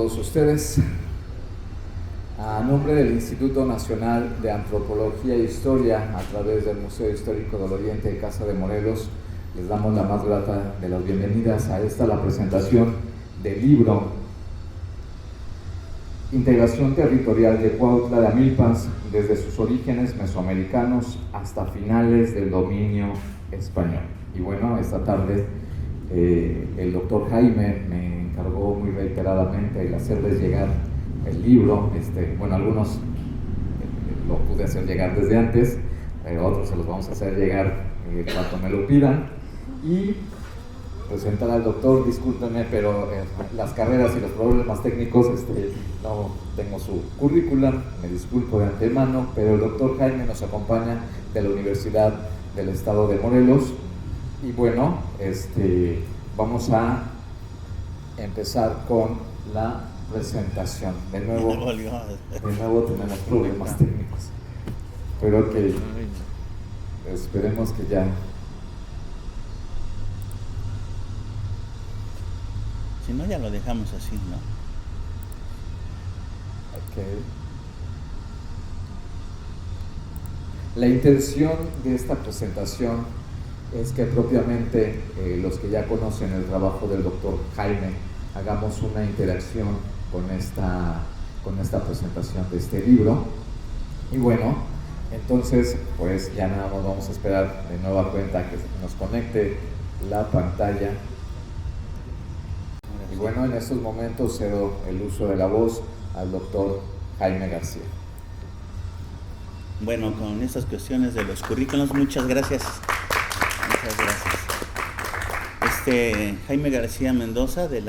todos ustedes. A nombre del Instituto Nacional de Antropología e Historia, a través del Museo Histórico del Oriente de Casa de Morelos, les damos la más grata de las bienvenidas a la presentación del libro Integración Territorial de Cuautla de Amilpas, desde sus orígenes mesoamericanos hasta finales del dominio español. Y bueno, esta tarde el doctor Jaime me encargó muy reiteradamente el hacerles llegar el libro. Algunos lo pude hacer llegar desde antes, otros se los vamos a hacer llegar cuando me lo pidan. Y presentar al doctor, discúlpenme, pero las carreras y los problemas técnicos, no tengo su currículum, me disculpo de antemano, pero el doctor Jaime nos acompaña de la Universidad del Estado de Morelos. Y bueno, vamos a empezar con la presentación. De nuevo tenemos problemas técnicos, pero que esperemos que ya. Si no, ya lo dejamos así, ¿no? Ok. La intención de esta presentación es que propiamente los que ya conocen el trabajo del doctor Jaime hagamos una interacción con esta presentación de este libro. Y bueno, entonces pues ya nada más vamos a esperar de nueva cuenta que nos conecte la pantalla. Y bueno, en estos momentos cedo el uso de la voz al doctor Jaime García. Bueno, con estas cuestiones de los currículos, muchas gracias. Muchas gracias. Jaime García Mendoza, del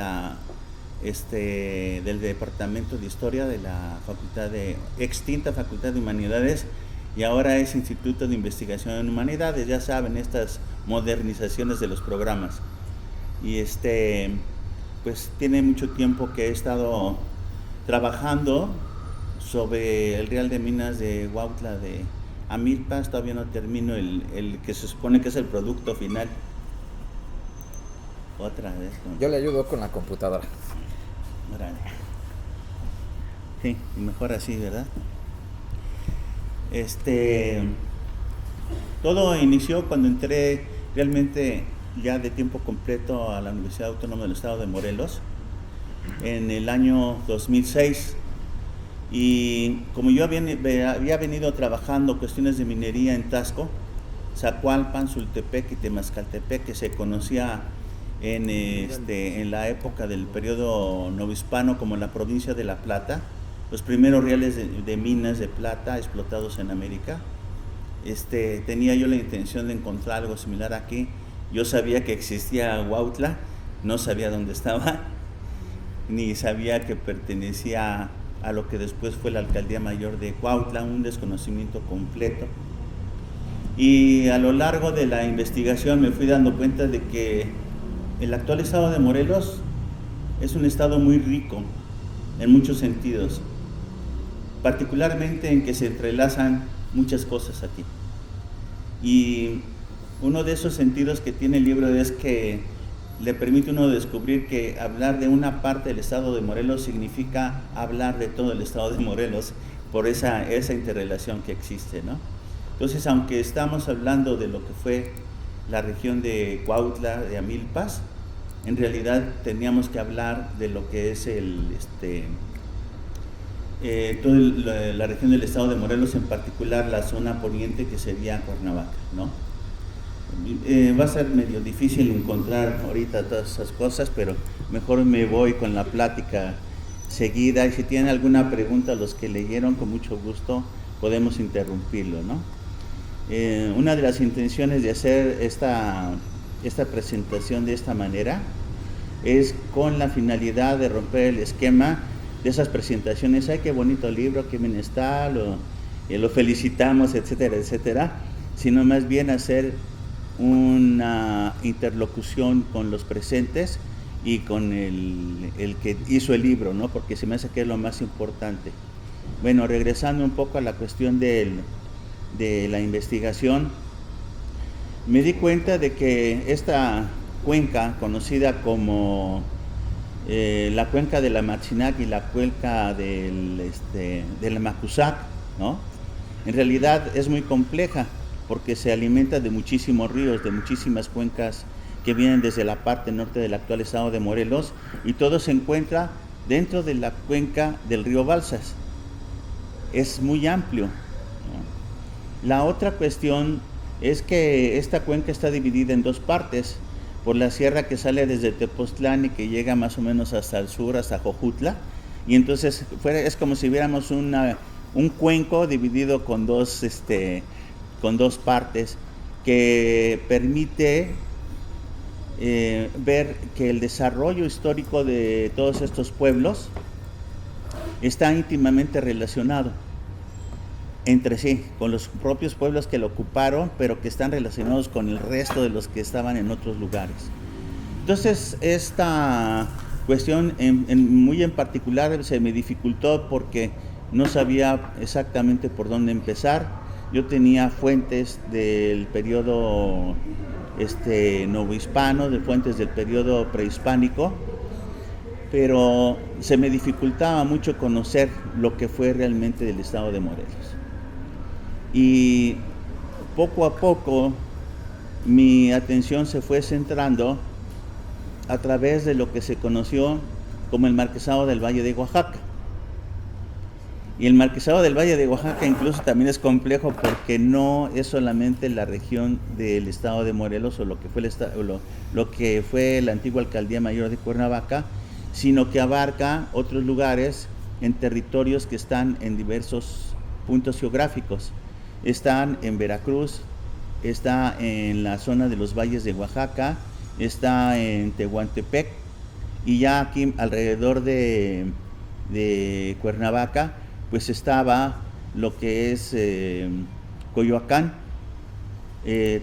Departamento de Historia de la extinta Facultad de Humanidades, y ahora es Instituto de Investigación en Humanidades. Ya saben, estas modernizaciones de los programas. Y pues tiene mucho tiempo que he estado trabajando sobre el Real de Minas de Cuautla de Amilpas. Todavía no termino el que se supone que es el producto final. Otra vez. Yo le ayudo con la computadora. Órale. Sí, mejor así, ¿verdad? Todo inició cuando entré realmente ya de tiempo completo a la Universidad Autónoma del Estado de Morelos en el año 2006, y como yo había venido trabajando cuestiones de minería en Taxco, Zacualpan, Sultepec y Temascaltepec, que se conocía en la época del periodo novohispano como la provincia de La Plata, los primeros reales de minas de plata explotados en América. Tenía yo la intención de encontrar algo similar aquí. Yo sabía que existía Cuautla, no sabía dónde estaba, ni sabía que pertenecía a lo que después fue la Alcaldía Mayor de Cuautla, un desconocimiento completo. Y a lo largo de la investigación me fui dando cuenta de que el actual estado de Morelos es un estado muy rico en muchos sentidos, particularmente en que se entrelazan muchas cosas aquí. Y uno de esos sentidos que tiene el libro es que le permite a uno descubrir que hablar de una parte del estado de Morelos significa hablar de todo el estado de Morelos, por esa interrelación que existe, ¿no? Entonces, aunque estamos hablando de lo que fue la región de Cuautla, de Amilpas, en realidad teníamos que hablar de lo que es toda la región del estado de Morelos, en particular la zona poniente, que sería Cuernavaca, ¿no? Va a ser medio difícil encontrar ahorita todas esas cosas, pero mejor me voy con la plática seguida, y si tienen alguna pregunta los que leyeron, con mucho gusto podemos interrumpirlo, ¿no? Una de las intenciones de hacer esta presentación de esta manera es con la finalidad de romper el esquema de esas presentaciones. ¡Ay, qué bonito libro, qué bien está, lo felicitamos, etcétera, etcétera! Sino más bien hacer una interlocución con los presentes y con el que hizo el libro, ¿no? Porque se me hace que es lo más importante. Bueno, regresando un poco a la cuestión de la investigación, me di cuenta de que esta cuenca, conocida como la cuenca de la Machinac y la cuenca del Macusac, ¿no? En realidad es muy compleja porque se alimenta de muchísimos ríos, de muchísimas cuencas que vienen desde la parte norte del actual estado de Morelos, y todo se encuentra dentro de la cuenca del río Balsas. Es muy amplio, ¿no? La otra cuestión es que esta cuenca está dividida en dos partes, por la sierra que sale desde Tepoztlán y que llega más o menos hasta el sur, hasta Jojutla, y entonces es como si viéramos un cuenco dividido con dos partes, que permite ver que el desarrollo histórico de todos estos pueblos está íntimamente relacionado entre sí, con los propios pueblos que lo ocuparon, pero que están relacionados con el resto de los que estaban en otros lugares. Entonces, esta cuestión muy en particular se me dificultó porque no sabía exactamente por dónde empezar. Yo tenía fuentes del periodo novohispano, de fuentes del periodo prehispánico, pero se me dificultaba mucho conocer lo que fue realmente del estado de Morelos. Y poco a poco mi atención se fue centrando a través de lo que se conoció como el Marquesado del Valle de Oaxaca. Y el Marquesado del Valle de Oaxaca incluso también es complejo porque no es solamente la región del estado de Morelos o lo que fue la antigua Alcaldía Mayor de Cuernavaca, sino que abarca otros lugares en territorios que están en diversos puntos geográficos. Están en Veracruz, está en la zona de los valles de Oaxaca, está en Tehuantepec, y ya aquí alrededor de Cuernavaca pues estaba lo que es Coyoacán,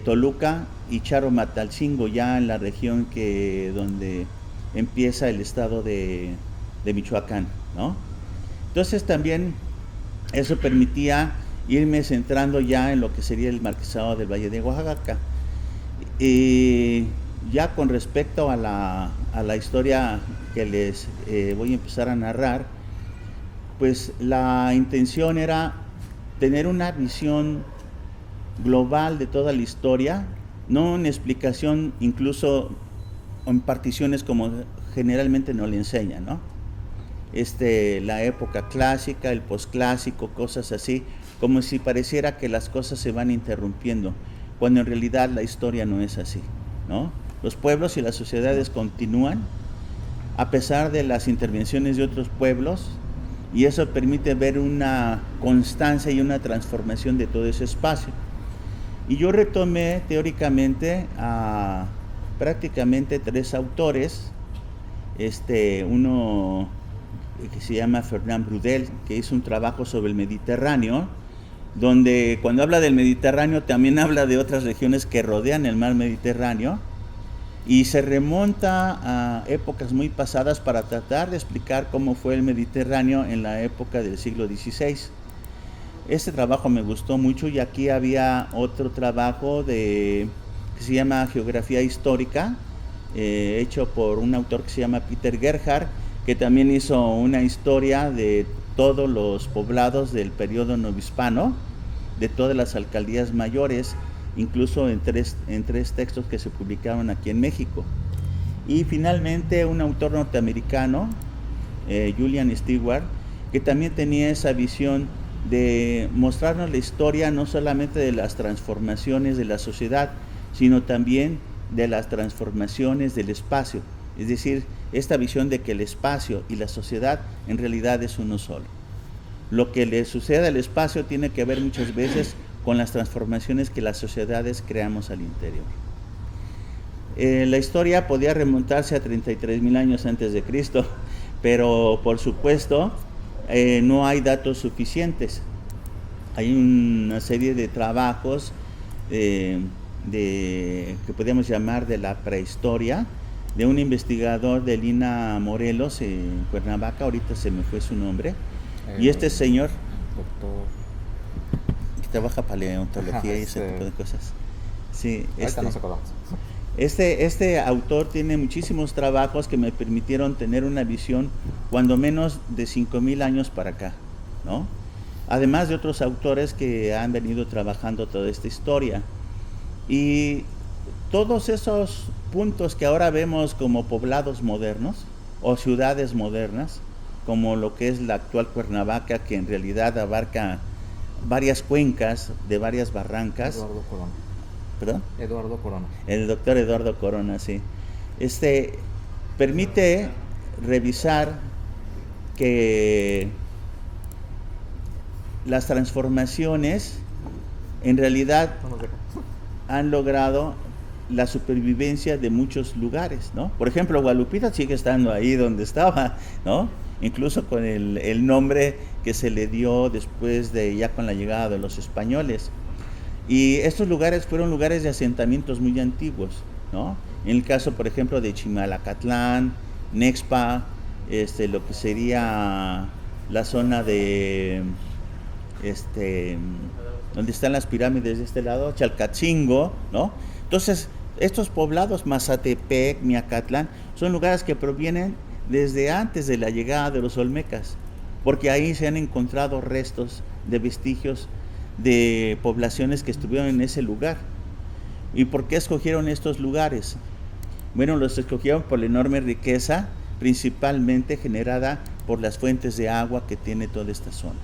Toluca y Charo-Matalcingo, ya en la región donde empieza el estado de Michoacán, ¿no? Entonces también eso permitía irme centrando ya en lo que sería el Marquesado del Valle de Oaxaca. Ya con respecto a la historia que les voy a empezar a narrar, pues la intención era tener una visión global de toda la historia, no una explicación incluso en particiones como generalmente nos le enseñan, ¿no? La época clásica, el posclásico, cosas así, como si pareciera que las cosas se van interrumpiendo, cuando en realidad la historia no es así, ¿no? Los pueblos y las sociedades continúan a pesar de las intervenciones de otros pueblos, y eso permite ver una constancia y una transformación de todo ese espacio. Y yo retomé teóricamente a prácticamente 3 autores, uno que se llama Fernand Braudel, que hizo un trabajo sobre el Mediterráneo, donde cuando habla del Mediterráneo también habla de otras regiones que rodean el mar Mediterráneo, y se remonta a épocas muy pasadas para tratar de explicar cómo fue el Mediterráneo en la época del siglo XVI. Este trabajo me gustó mucho, y aquí había otro trabajo que se llama Geografía Histórica, hecho por un autor que se llama Peter Gerhard, que también hizo una historia de todos los poblados del periodo novohispano, de todas las alcaldías mayores, incluso en tres textos que se publicaron aquí en México. Y finalmente un autor norteamericano, Julian Stewart, que también tenía esa visión de mostrarnos la historia no solamente de las transformaciones de la sociedad, sino también de las transformaciones del espacio. Es decir, esta visión de que el espacio y la sociedad en realidad es uno solo. Lo que le sucede al espacio tiene que ver muchas veces con las transformaciones que las sociedades creamos al interior. La historia podía remontarse a 33,000 años antes de Cristo, pero por supuesto no hay datos suficientes. Hay una serie de trabajos que podríamos llamar de la prehistoria, de un investigador de Lina Morelos en Cuernavaca, ahorita se me fue su nombre, y este señor, doctor, que trabaja paleontología y ese tipo de cosas. Sí, ahorita nos acordamos. Este autor tiene muchísimos trabajos que me permitieron tener una visión cuando menos de 5,000 años para acá, ¿no? Además de otros autores que han venido trabajando toda esta historia. Y todos esos puntos que ahora vemos como poblados modernos o ciudades modernas, como lo que es la actual Cuernavaca, que en realidad abarca varias cuencas de varias barrancas. Eduardo Corona. ¿Perdón? Eduardo Corona. El doctor Eduardo Corona, sí. Permite revisar que las transformaciones en realidad han logrado la supervivencia de muchos lugares, ¿no? Por ejemplo, Guadalupita sigue estando ahí donde estaba, ¿no? Incluso con el nombre que se le dio después de, ya con la llegada de los españoles. Y estos lugares fueron lugares de asentamientos muy antiguos, ¿no? En el caso, por ejemplo, de Chimalacatlán, Nexpa, lo que sería la zona de, donde están las pirámides de este lado, Chalcatzingo, ¿no? Entonces, estos poblados, Mazatepec, Miacatlán, son lugares que provienen desde antes de la llegada de los olmecas, porque ahí se han encontrado restos de vestigios de poblaciones que estuvieron en ese lugar. ¿Y por qué escogieron estos lugares? Bueno, los escogieron por la enorme riqueza, principalmente generada por las fuentes de agua que tiene toda esta zona.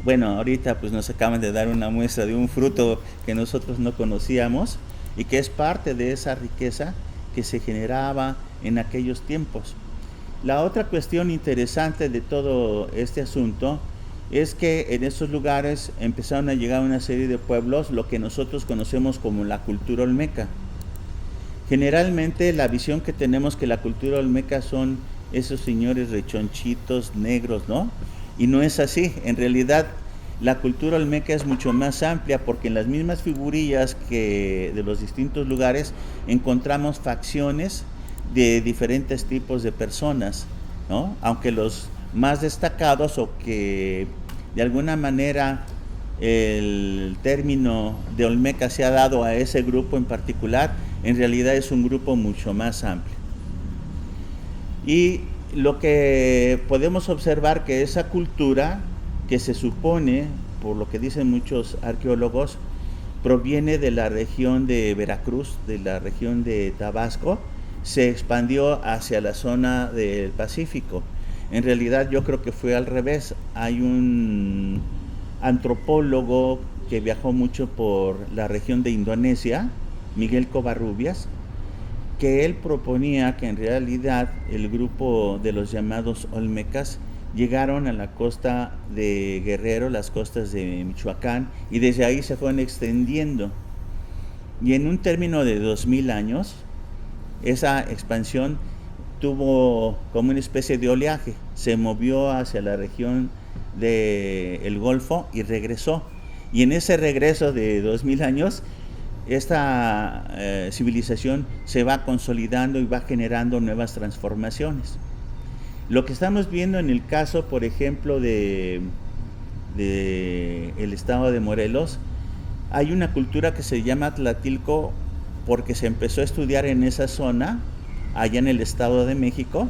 Bueno, ahorita pues nos acaban de dar una muestra de un fruto que nosotros no conocíamos y que es parte de esa riqueza que se generaba en aquellos tiempos. La otra cuestión interesante de todo este asunto es que en estos lugares empezaron a llegar una serie de pueblos, lo que nosotros conocemos como la cultura olmeca. Generalmente la visión que tenemos que la cultura olmeca son esos señores rechonchitos, negros, ¿no? Y no es así. En realidad la cultura olmeca es mucho más amplia, porque en las mismas figurillas que de los distintos lugares encontramos facciones de diferentes tipos de personas, ¿no? Aunque los más destacados, o que de alguna manera el término de olmeca se ha dado a ese grupo en particular, en realidad es un grupo mucho más amplio. Y lo que podemos observar que esa cultura, que se supone, por lo que dicen muchos arqueólogos, proviene de la región de Veracruz, de la región de Tabasco, se expandió hacia la zona del Pacífico. En realidad yo creo que fue al revés. Hay un antropólogo que viajó mucho por la región de Indonesia, Miguel Covarrubias, que él proponía que en realidad el grupo de los llamados olmecas llegaron a la costa de Guerrero, las costas de Michoacán, y desde ahí se fueron extendiendo. Y en un término de 2000 años, esa expansión tuvo como una especie de oleaje, se movió hacia la región del Golfo y regresó. Y en ese regreso de 2000 años, esta civilización se va consolidando y va generando nuevas transformaciones. Lo que estamos viendo en el caso, por ejemplo, de el estado de Morelos, hay una cultura que se llama Tlatilco, porque se empezó a estudiar en esa zona, allá en el Estado de México.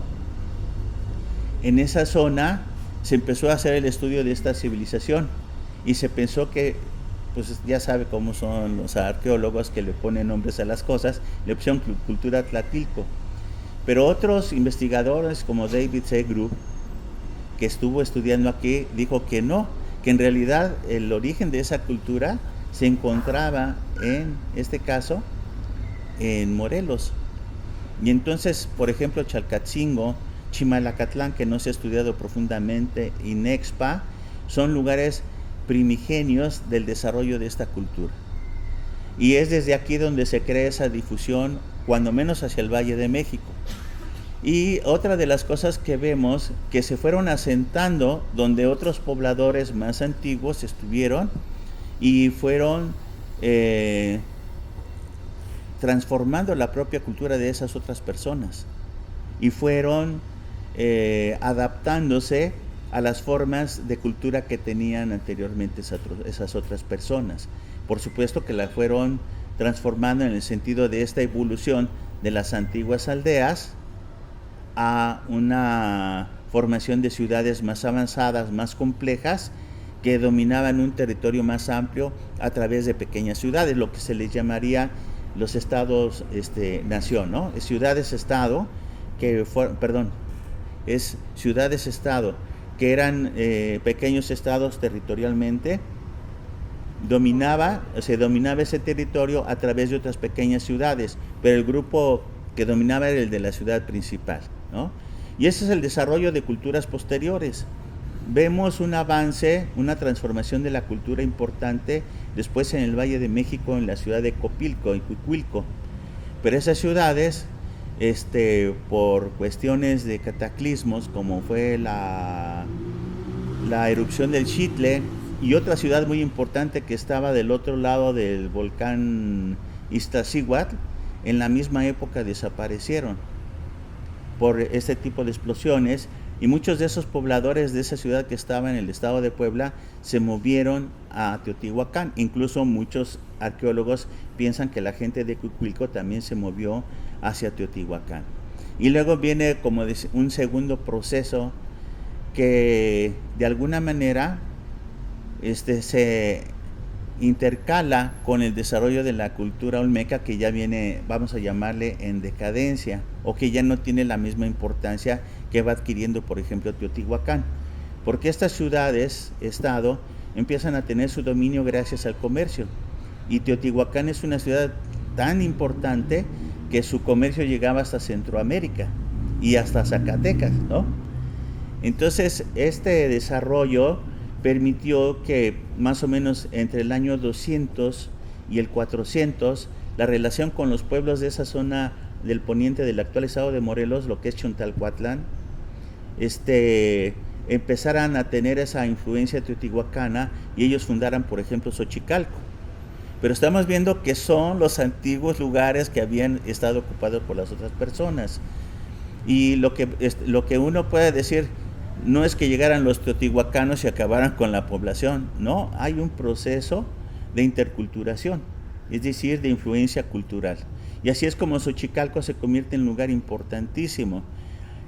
En esa zona se empezó a hacer el estudio de esta civilización y se pensó que, pues ya sabe cómo son los arqueólogos que le ponen nombres a las cosas, le pusieron cultura Tlatilco. Pero otros investigadores como David Segru, que estuvo estudiando aquí, dijo que no, que en realidad el origen de esa cultura se encontraba en este caso en Morelos. Y entonces, por ejemplo, Chalcatzingo, Chimalacatlán, que no se ha estudiado profundamente, y Nexpa, son lugares primigenios del desarrollo de esta cultura. Y es desde aquí donde se crea esa difusión, cuando menos hacia el Valle de México. Y otra de las cosas que vemos, que se fueron asentando donde otros pobladores más antiguos estuvieron y fueron transformando la propia cultura de esas otras personas y fueron adaptándose a las formas de cultura que tenían anteriormente esas otras personas. Por supuesto que la fueron transformando en el sentido de esta evolución de las antiguas aldeas a una formación de ciudades más avanzadas, más complejas, que dominaban un territorio más amplio a través de pequeñas ciudades, lo que se les llamaría los estados nación, ¿no? Ciudades-estado, es ciudades-estado, que eran pequeños estados territorialmente. Se dominaba ese territorio a través de otras pequeñas ciudades, pero el grupo que dominaba era el de la ciudad principal, ¿no? Y ese es el desarrollo de culturas posteriores. Vemos un avance, una transformación de la cultura importante después en el Valle de México, en la ciudad de Copilco y Cuicuilco. Pero esas ciudades, por cuestiones de cataclismos, como fue la erupción del Xitle y otra ciudad muy importante que estaba del otro lado del volcán Iztaccíhuatl, en la misma época desaparecieron por este tipo de explosiones, y muchos de esos pobladores de esa ciudad que estaba en el estado de Puebla se movieron a Teotihuacán. Incluso muchos arqueólogos piensan que la gente de Cuicuilco también se movió hacia Teotihuacán. Y luego viene como un segundo proceso que de alguna manera se intercala con el desarrollo de la cultura olmeca, que ya viene, vamos a llamarle, en decadencia, o que ya no tiene la misma importancia que va adquiriendo, por ejemplo, Teotihuacán, porque estas ciudades, estado, empiezan a tener su dominio gracias al comercio, y Teotihuacán es una ciudad tan importante que su comercio llegaba hasta Centroamérica y hasta Zacatecas, ¿no? Entonces, este desarrollo permitió que más o menos entre el año 200 y el 400, la relación con los pueblos de esa zona del poniente del actual estado de Morelos, lo que es Chontalhuatlán, empezaran a tener esa influencia teotihuacana, y ellos fundaran, por ejemplo, Xochicalco. Pero estamos viendo que son los antiguos lugares que habían estado ocupados por las otras personas. Y lo que uno puede decir, no es que llegaran los teotihuacanos y acabaran con la población, no, hay un proceso de interculturación, es decir, de influencia cultural. Y así es como Xochicalco se convierte en un lugar importantísimo,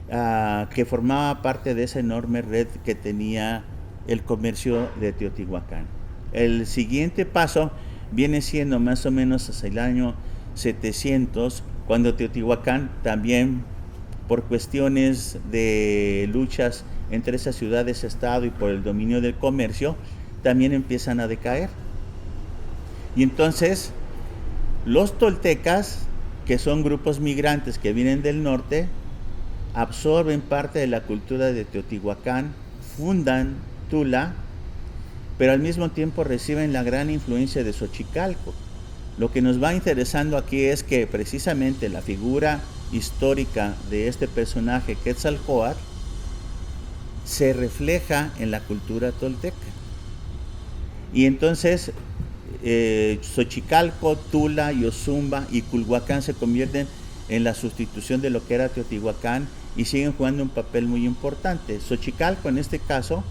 que formaba parte de esa enorme red que tenía el comercio de Teotihuacán. El siguiente paso viene siendo más o menos hacia el año 700, cuando Teotihuacán también, por cuestiones de luchas entre esas ciudades-estado y por el dominio del comercio, también empiezan a decaer. Y entonces los toltecas, que son grupos migrantes que vienen del norte, absorben parte de la cultura de Teotihuacán, fundan Tula, pero al mismo tiempo reciben la gran influencia de Xochicalco. Lo que nos va interesando aquí es que precisamente la figura histórica de este personaje, Quetzalcóatl, se refleja en la cultura tolteca. Y entonces Xochicalco, Tula, Yozumba y Culhuacán se convierten en la sustitución de lo que era Teotihuacán y siguen jugando un papel muy importante. Xochicalco, en este caso,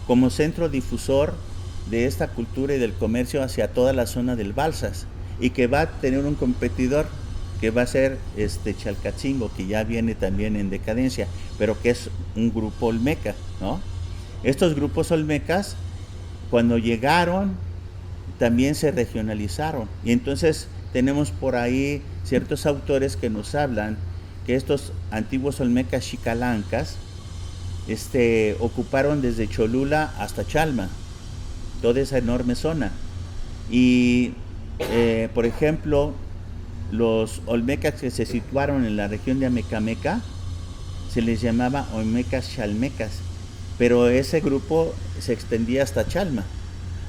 como centro difusor de esta cultura y del comercio hacia toda la zona del Balsas, y que va a tener un competidor que va a ser Chalcatzingo, que ya viene también en decadencia, pero que es un grupo olmeca, ¿no? Estos grupos olmecas, cuando llegaron, también se regionalizaron, y entonces tenemos por ahí ciertos autores que nos hablan que estos antiguos olmecas xicalancas ocuparon desde Cholula hasta Chalma, toda esa enorme zona. Y por ejemplo, los olmecas que se situaron en la región de Amecameca se les llamaba olmecas chalmecas, pero ese grupo se extendía hasta Chalma.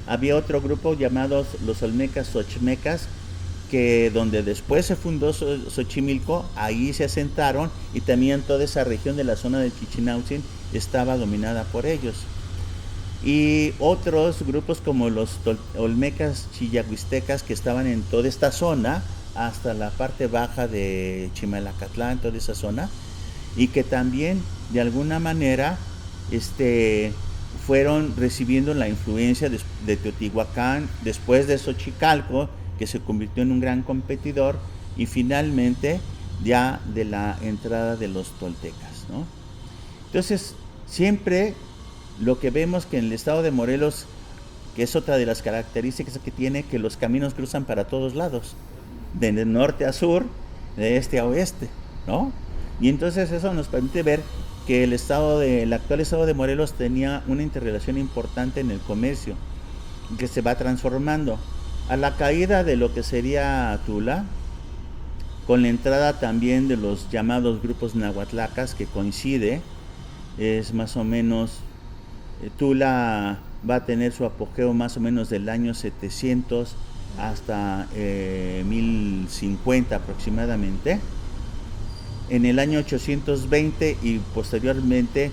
Había otro grupo llamados los olmecas xochmecas, que donde después se fundó Xochimilco, ahí se asentaron, y también toda esa región de la zona de Chichinautzin estaba dominada por ellos. Y otros grupos como los olmecas chillahuistecas, que estaban en toda esta zona hasta la parte baja de Chimalacatlán, toda esa zona, y que también de alguna manera fueron recibiendo la influencia de Teotihuacán, después de Xochicalco, que se convirtió en un gran competidor, y finalmente ya de la entrada de los toltecas, ¿no? Entonces, siempre lo que vemos que en el estado de Morelos, que es otra de las características que tiene, que los caminos cruzan para todos lados, de norte a sur, de este a oeste, ¿no? Y entonces eso nos permite ver que el actual estado de Morelos tenía una interrelación importante en el comercio, que se va transformando. A la caída de lo que sería Tula, con la entrada también de los llamados grupos nahuatlacas, que coincide, es más o menos, Tula va a tener su apogeo más o menos del año 700 hasta 1050 aproximadamente. En el año 820 y posteriormente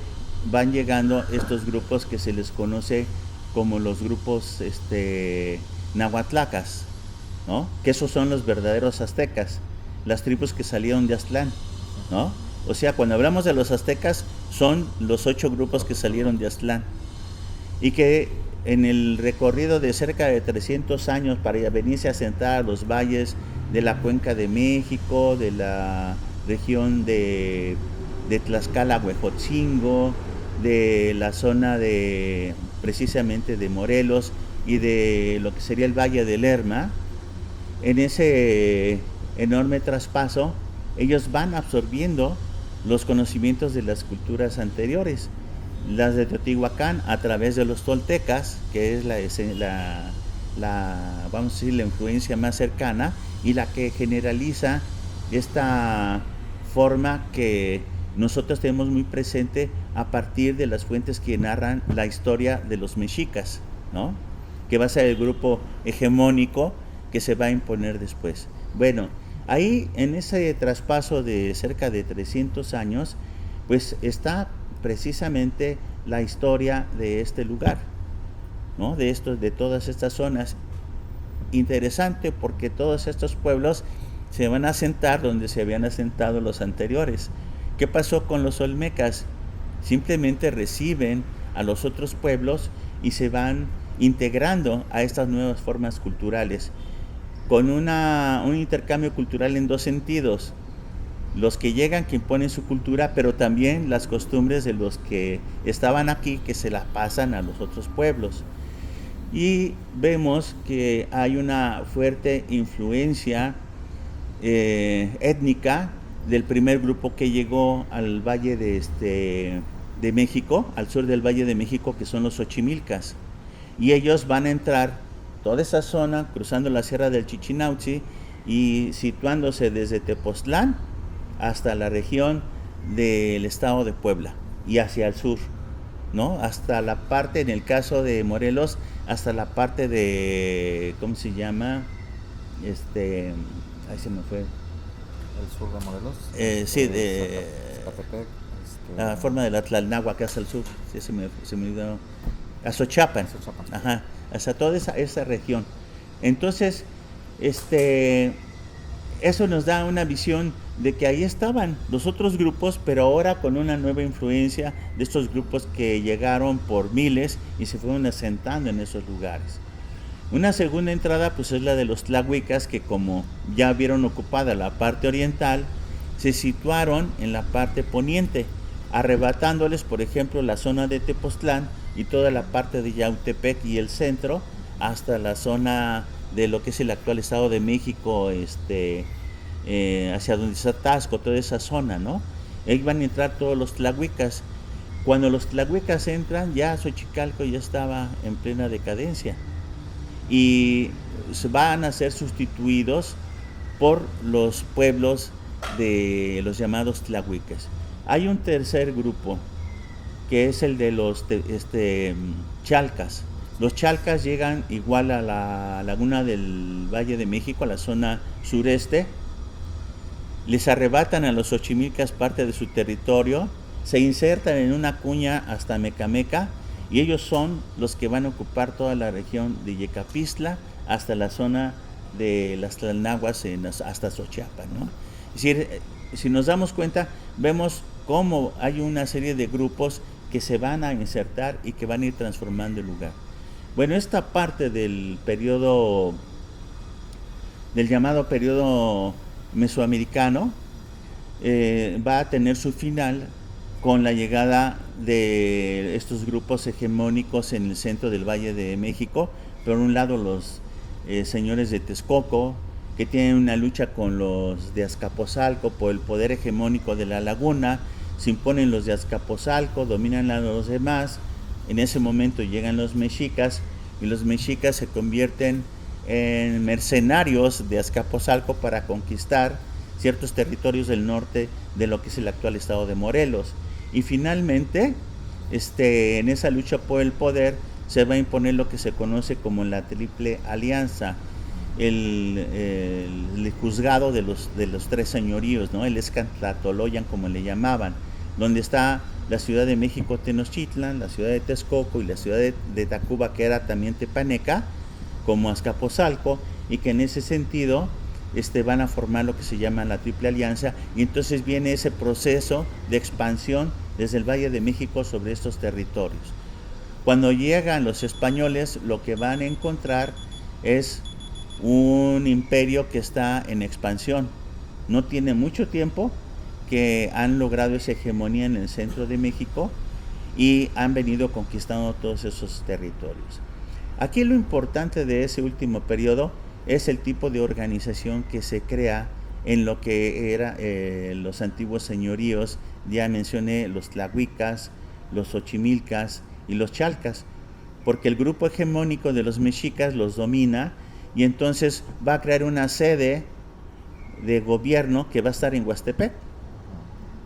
van llegando estos grupos que se les conoce como los grupos nahuatlacas, ¿no? Que esos son los verdaderos aztecas, las tribus que salieron de Aztlán, ¿no? O sea, cuando hablamos de los aztecas, son los 8 grupos que salieron de Aztlán, y que en el recorrido de cerca de 300 años para venirse a asentar a los valles de la Cuenca de México, de la región de Tlaxcala, Huejotzingo, de la zona de precisamente de Morelos y de lo que sería el Valle del Lerma, en ese enorme traspaso, ellos van absorbiendo los conocimientos de las culturas anteriores, las de Teotihuacán a través de los toltecas, que es vamos a decir, la influencia más cercana y la que generaliza esta forma que nosotros tenemos muy presente a partir de las fuentes que narran la historia de los mexicas, ¿no? Que va a ser el grupo hegemónico que se va a imponer después. Bueno, ahí en ese traspaso de cerca de 300 años, pues está precisamente la historia de este lugar, ¿no? De todas estas zonas. Interesante porque todos estos pueblos se van a asentar donde se habían asentado los anteriores. ¿Qué pasó con los olmecas? Simplemente reciben a los otros pueblos y se van integrando a estas nuevas formas culturales, con un intercambio cultural en dos sentidos: los que llegan, que imponen su cultura, pero también las costumbres de los que estaban aquí, que se las pasan a los otros pueblos. Y vemos que hay una fuerte influencia étnica del primer grupo que llegó al Valle de México, al sur del Valle de México, que son los Xochimilcas. Y ellos van a entrar toda esa zona, cruzando la Sierra del Chichinauhtzin y situándose desde Tepoztlán hasta la región del estado de Puebla y hacia el sur, ¿no? Hasta la parte, en el caso de Morelos, hasta la parte de, ¿cómo se llama? Ahí se me fue. ¿El sur de Morelos? Sí, de Zacatepec. la forma de la Tlalnáhuac, hacia el sur, sí, se me olvidó. A Xochapan. Ajá, hasta toda esa región. Entonces, eso nos da una visión de que ahí estaban los otros grupos, pero ahora con una nueva influencia de estos grupos que llegaron por miles y se fueron asentando en esos lugares. Una segunda entrada pues es la de los tlahuicas, que como ya vieron ocupada la parte oriental, se situaron en la parte poniente, arrebatándoles, por ejemplo, la zona de Tepoztlán y toda la parte de Yautepec y el centro, hasta la zona de lo que es el actual Estado de México, hacia donde está Taxco, toda esa zona, ¿no? Ahí van a entrar todos los tlahuicas. Cuando los tlahuicas entran, ya Xochicalco ya estaba en plena decadencia y van a ser sustituidos por los pueblos de los llamados tlahuicas. Hay un tercer grupo que es el de los chalcas. Los chalcas llegan igual a la laguna del Valle de México, a la zona sureste. Les arrebatan a los xochimilcas parte de su territorio, se insertan en una cuña hasta Mecameca, y ellos son los que van a ocupar toda la región de Yecapistla hasta la zona de las Tlalnáhuas hasta Xochiapan, ¿no? Es decir, si nos damos cuenta, vemos cómo hay una serie de grupos que se van a insertar y que van a ir transformando el lugar. Bueno, esta parte del periodo del llamado periodo mesoamericano va a tener su final con la llegada de estos grupos hegemónicos en el centro del Valle de México. Por un lado los señores de Texcoco, que tienen una lucha con los de Azcapotzalco por el poder hegemónico de la laguna. Se imponen los de Azcapotzalco, dominan a los demás. En ese momento llegan los mexicas y los mexicas se convierten en mercenarios de Azcapotzalco para conquistar ciertos territorios del norte de lo que es el actual estado de Morelos. Y finalmente, en esa lucha por el poder se va a imponer lo que se conoce como la Triple Alianza, el juzgado de los tres señoríos, ¿no? El Escantlatoloyan, como le llamaban, donde está la Ciudad de México Tenochtitlan, la ciudad de Texcoco y la ciudad de Tacuba, que era también tepaneca, como Azcapotzalco, y que en ese sentido van a formar lo que se llama la Triple Alianza, y entonces viene ese proceso de expansión desde el Valle de México sobre estos territorios. Cuando llegan los españoles, lo que van a encontrar es un imperio que está en expansión. No tiene mucho tiempo que han logrado esa hegemonía en el centro de México y han venido conquistando todos esos territorios. Aquí lo importante de ese último periodo es el tipo de organización que se crea en lo que eran los antiguos señoríos. Ya mencioné los tlahuicas, los xochimilcas y los chalcas, porque el grupo hegemónico de los mexicas los domina y entonces va a crear una sede de gobierno que va a estar en Huastepec.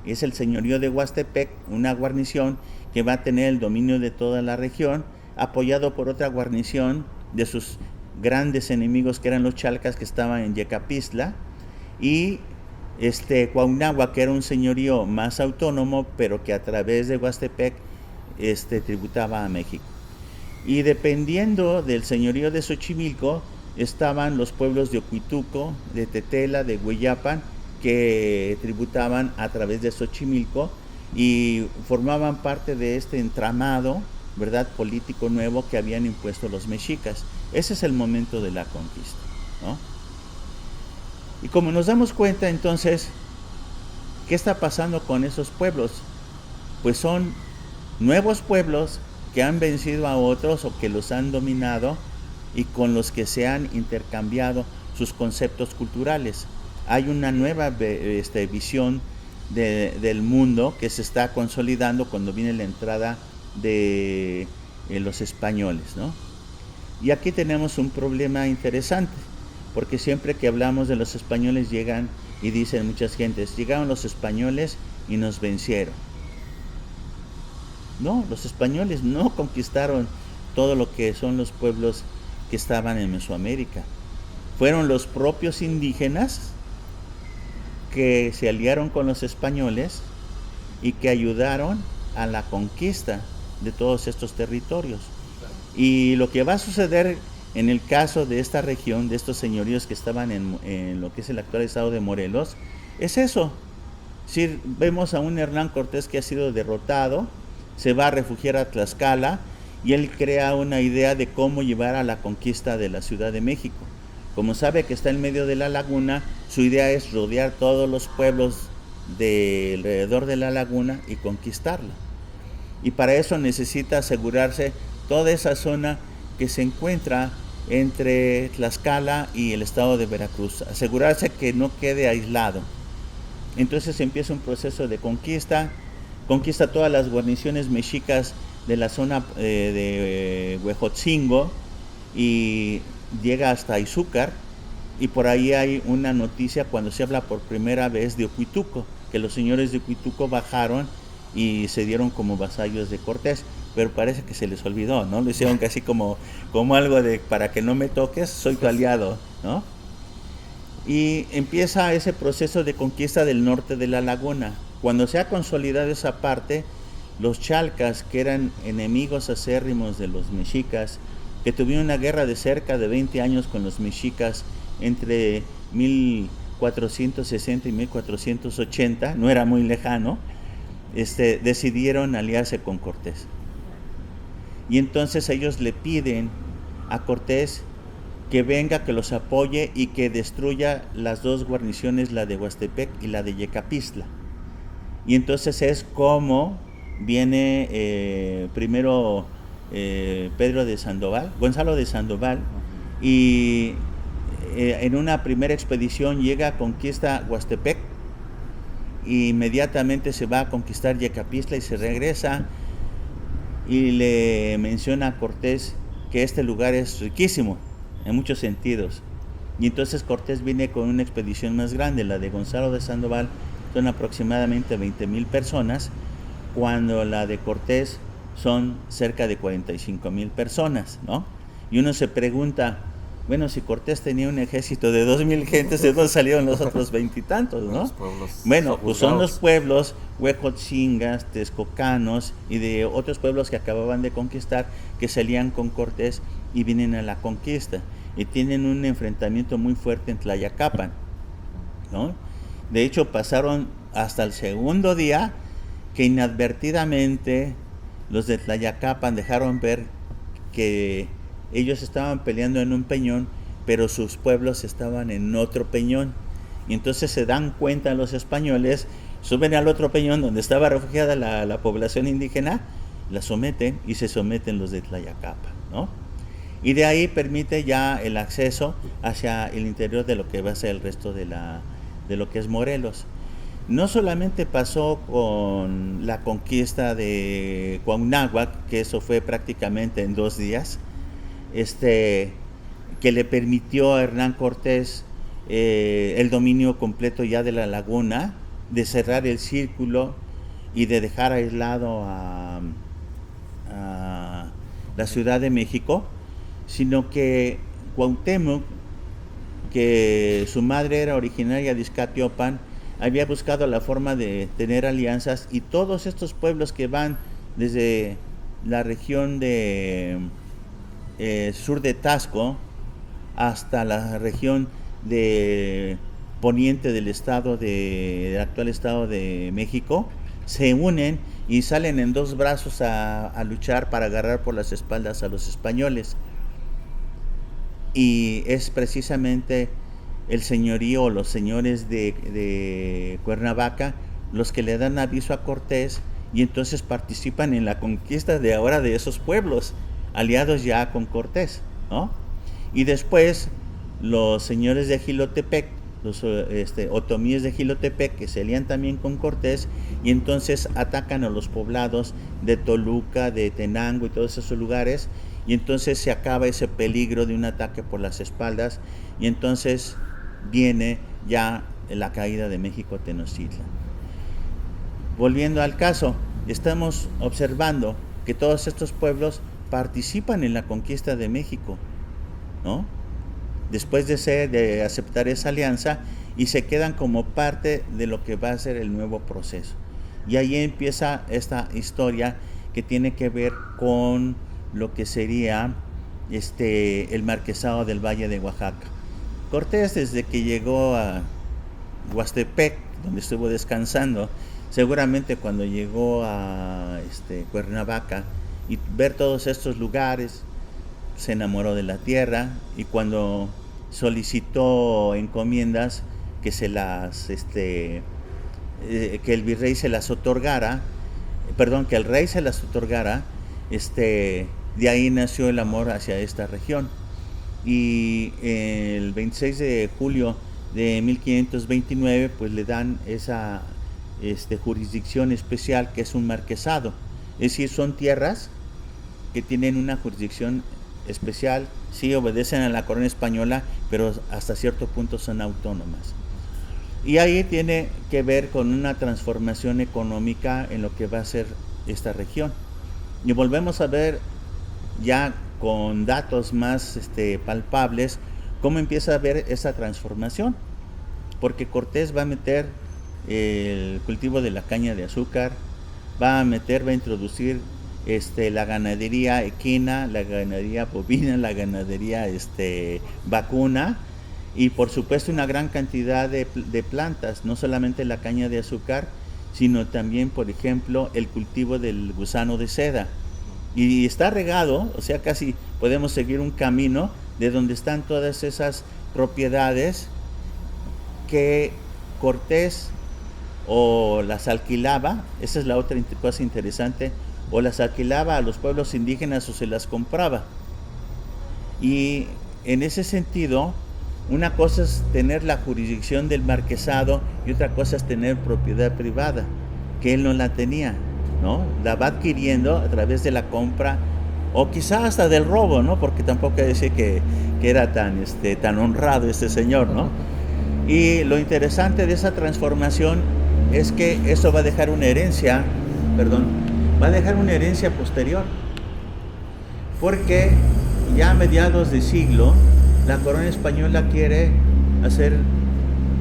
Es el señorío de Huastepec, una guarnición que va a tener el dominio de toda la región, apoyado por otra guarnición de sus grandes enemigos, que eran los chalcas, que estaban en Yecapistla, y Cuauhnáhuac, que era un señorío más autónomo, pero que a través de Huastepec tributaba a México. Y dependiendo del señorío de Xochimilco, estaban los pueblos de Ocuituco, de Tetela, de Hueyapan, que tributaban a través de Xochimilco y formaban parte de este entramado, ¿verdad?, político nuevo que habían impuesto los mexicas. Ese es el momento de la conquista, ¿no? Y como nos damos cuenta, entonces, ¿qué está pasando con esos pueblos? Pues son nuevos pueblos que han vencido a otros o que los han dominado y con los que se han intercambiado sus conceptos culturales. Hay una nueva visión del mundo que se está consolidando cuando viene la entrada de los españoles, ¿no? Y aquí tenemos un problema interesante, porque siempre que hablamos de los españoles llegan y dicen muchas gentes, llegaron los españoles y nos vencieron. No, los españoles no conquistaron todo lo que son los pueblos que estaban en Mesoamérica. Fueron los propios indígenas que se aliaron con los españoles y que ayudaron a la conquista de todos estos territorios. Y lo que va a suceder en el caso de esta región, de estos señoríos que estaban en lo que es el actual estado de Morelos, es eso. Si vemos a un Hernán Cortés que ha sido derrotado, se va a refugiar a Tlaxcala y él crea una idea de cómo llevar a la conquista de la Ciudad de México. Como sabe que está en medio de la laguna, su idea es rodear todos los pueblos de alrededor de la laguna y conquistarla. Y para eso necesita asegurarse toda esa zona que se encuentra entre Tlaxcala y el estado de Veracruz, asegurarse que no quede aislado. Entonces empieza un proceso de conquista todas las guarniciones mexicas de la zona de Huejotzingo y llega hasta Izúcar, y por ahí hay una noticia cuando se habla por primera vez de Ocuituco, que los señores de Ocuituco bajaron y se dieron como vasallos de Cortés, pero parece que se les olvidó, ¿no? Lo hicieron casi como algo de para que no me toques, soy tu aliado, ¿no? Y empieza ese proceso de conquista del norte de la laguna. Cuando se ha consolidado esa parte, los chalcas, que eran enemigos acérrimos de los mexicas, que tuvieron una guerra de cerca de 20 años con los mexicas entre 1460 y 1480, no era muy lejano, decidieron aliarse con Cortés. Y entonces ellos le piden a Cortés que venga, que los apoye y que destruya las dos guarniciones, la de Huastepec y la de Yecapistla. Y entonces es como viene primero Gonzalo de Sandoval, y en una primera expedición llega, conquista Huastepec, e inmediatamente se va a conquistar Yecapistla y se regresa y le menciona a Cortés que este lugar es riquísimo en muchos sentidos. Y entonces Cortés viene con una expedición más grande, la de Gonzalo de Sandoval, son aproximadamente 20,000 personas, cuando la de Cortés son cerca de 45,000 personas, ¿no? Y uno se pregunta, bueno, si Cortés tenía un ejército de 2,000 gentes, ¿de dónde salieron los otros 20 y tantos, no? Bueno, pues son los pueblos huejotzingas, texcocanos y de otros pueblos que acababan de conquistar, que salían con Cortés y vienen a la conquista y tienen un enfrentamiento muy fuerte en Tlayacapan, ¿no? De hecho, pasaron hasta el segundo día que inadvertidamente los de Tlayacapan dejaron ver que ellos estaban peleando en un peñón, pero sus pueblos estaban en otro peñón. Y entonces se dan cuenta los españoles, suben al otro peñón donde estaba refugiada la población indígena, la someten y se someten los de Tlayacapan, ¿no? Y de ahí permite ya el acceso hacia el interior de lo que va a ser el resto de lo que es Morelos. No solamente pasó con la conquista de Cuauhnáhuac, que eso fue prácticamente en 2 días, que le permitió a Hernán Cortés el dominio completo ya de la laguna, de cerrar el círculo y de dejar aislado a la Ciudad de México, sino que Cuauhtémoc, que su madre era originaria de Izcatiopan, había buscado la forma de tener alianzas, y todos estos pueblos que van desde la región de sur de Tasco hasta la región de poniente del actual estado de México, se unen y salen en 2 brazos a luchar para agarrar por las espaldas a los españoles. Y es precisamente el señorío o los señores de Cuernavaca los que le dan aviso a Cortés, y entonces participan en la conquista de ahora de esos pueblos, aliados ya con Cortés, ¿no? Y después los señores de Jilotepec, los otomíes de Jilotepec, que se alían también con Cortés, y entonces atacan a los poblados de Toluca, de Tenango y todos esos lugares, y entonces se acaba ese peligro de un ataque por las espaldas, y entonces viene ya la caída de México Tenochtitlan. Volviendo al caso, estamos observando que todos estos pueblos participan en la conquista de México, ¿no? Después de aceptar esa alianza, y se quedan como parte de lo que va a ser el nuevo proceso. Y ahí empieza esta historia que tiene que ver con lo que sería el marquesado del Valle de Oaxaca. Cortés, desde que llegó a Huastepec, donde estuvo descansando, seguramente cuando llegó a Cuernavaca y ver todos estos lugares, se enamoró de la tierra, y cuando solicitó encomiendas que que el virrey se las otorgara, que el rey se las otorgara, de ahí nació el amor hacia esta región. Y el 26 de julio de 1529 pues le dan esa jurisdicción especial, que es un marquesado, es decir, son tierras que tienen una jurisdicción especial, sí obedecen a la corona española, pero hasta cierto punto son autónomas. Y ahí tiene que ver con una transformación económica en lo que va a ser esta región. Y volvemos a ver ya con datos más palpables cómo empieza a haber esa transformación, porque Cortés va a meter el cultivo de la caña de azúcar, va a introducir la ganadería equina, la ganadería bovina, la ganadería vacuna, y por supuesto una gran cantidad de plantas, no solamente la caña de azúcar, sino también, por ejemplo, el cultivo del gusano de seda. Y está regado, o sea, casi podemos seguir un camino de donde están todas esas propiedades que Cortés o las alquilaba, esa es la otra cosa interesante, o las alquilaba a los pueblos indígenas o se las compraba. Y en ese sentido, una cosa es tener la jurisdicción del marquesado y otra cosa es tener propiedad privada, que él no la tenía, ¿no? La va adquiriendo a través de la compra o quizá hasta del robo, ¿no? Porque tampoco hay que decir que era tan honrado este señor, ¿no? Y lo interesante de esa transformación es que eso va a dejar una herencia, va a dejar una herencia posterior, porque ya a mediados de siglo la corona española quiere hacer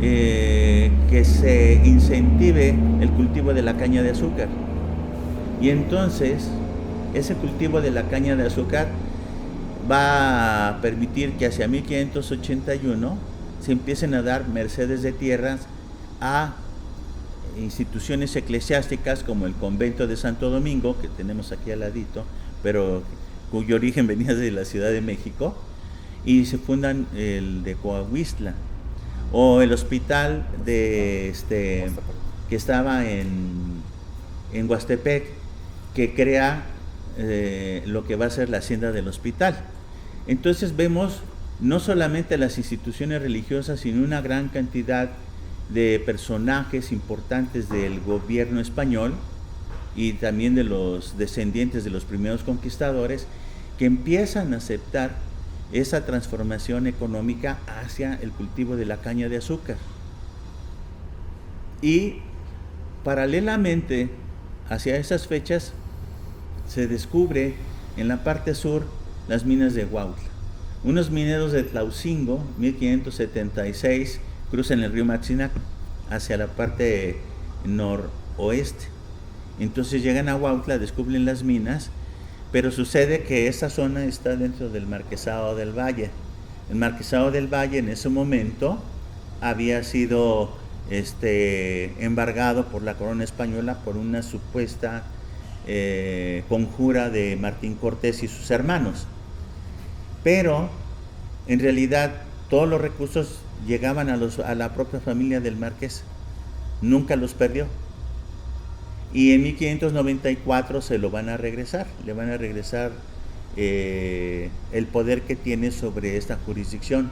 que se incentive el cultivo de la caña de azúcar, y entonces ese cultivo de la caña de azúcar va a permitir que hacia 1581 se empiecen a dar mercedes de tierras a instituciones eclesiásticas como el convento de Santo Domingo, que tenemos aquí al ladito, pero cuyo origen venía de la Ciudad de México, y se fundan el de Coahuistla, o el hospital de que estaba en Huastepec, que crea lo que va a ser la hacienda del hospital. Entonces vemos no solamente las instituciones religiosas, sino una gran cantidad de personajes importantes del gobierno español y también de los descendientes de los primeros conquistadores que empiezan a aceptar esa transformación económica hacia el cultivo de la caña de azúcar. Y paralelamente hacia esas fechas se descubre en la parte sur las minas de Huautla. Unos mineros de Tlaucingo, 1576, cruzan el río Maxinac hacia la parte noroeste. Entonces llegan a Huautla, descubren las minas, pero sucede que esa zona está dentro del Marquesado del Valle. El Marquesado del Valle en ese momento había sido embargado por la corona española por una supuesta conjura de Martín Cortés y sus hermanos. Pero en realidad todos los recursos llegaban a la propia familia del marqués, nunca los perdió. Y en 1594 se lo van a regresar, le van a regresar el poder que tiene sobre esta jurisdicción.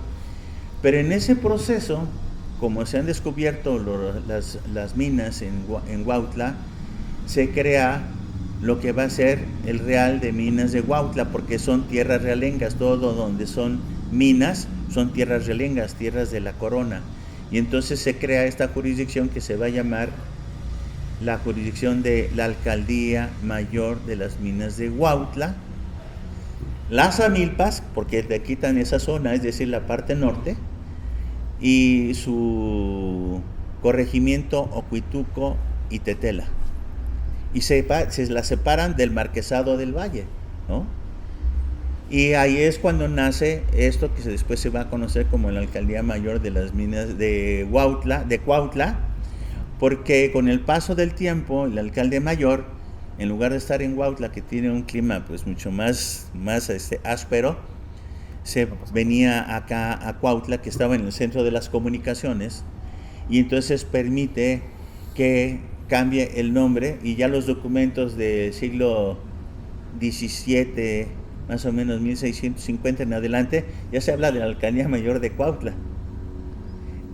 Pero en ese proceso, como se han descubierto las minas en Huautla, se crea lo que va a ser el Real de Minas de Huautla, porque son tierras realengas, todo donde son minas son tierras realengas, tierras de la corona. Y entonces se crea esta jurisdicción que se va a llamar la jurisdicción de la Alcaldía Mayor de las Minas de Huautla. Las Amilpas, porque le quitan esa zona, es decir, la parte norte, y su corregimiento Ocuituco y Tetela. Y se la separan del Marquesado del Valle, ¿no? Y ahí es cuando nace esto que después se va a conocer como la Alcaldía Mayor de las Minas de Cuautla, porque con el paso del tiempo, el alcalde mayor, en lugar de estar en Huautla, que tiene un clima pues mucho más áspero, se venía acá a Cuautla, que estaba en el centro de las comunicaciones, y entonces permite que cambie el nombre, y ya los documentos del siglo XVII, más o menos 1650 en adelante, ya se habla de la Alcaldía Mayor de Cuautla,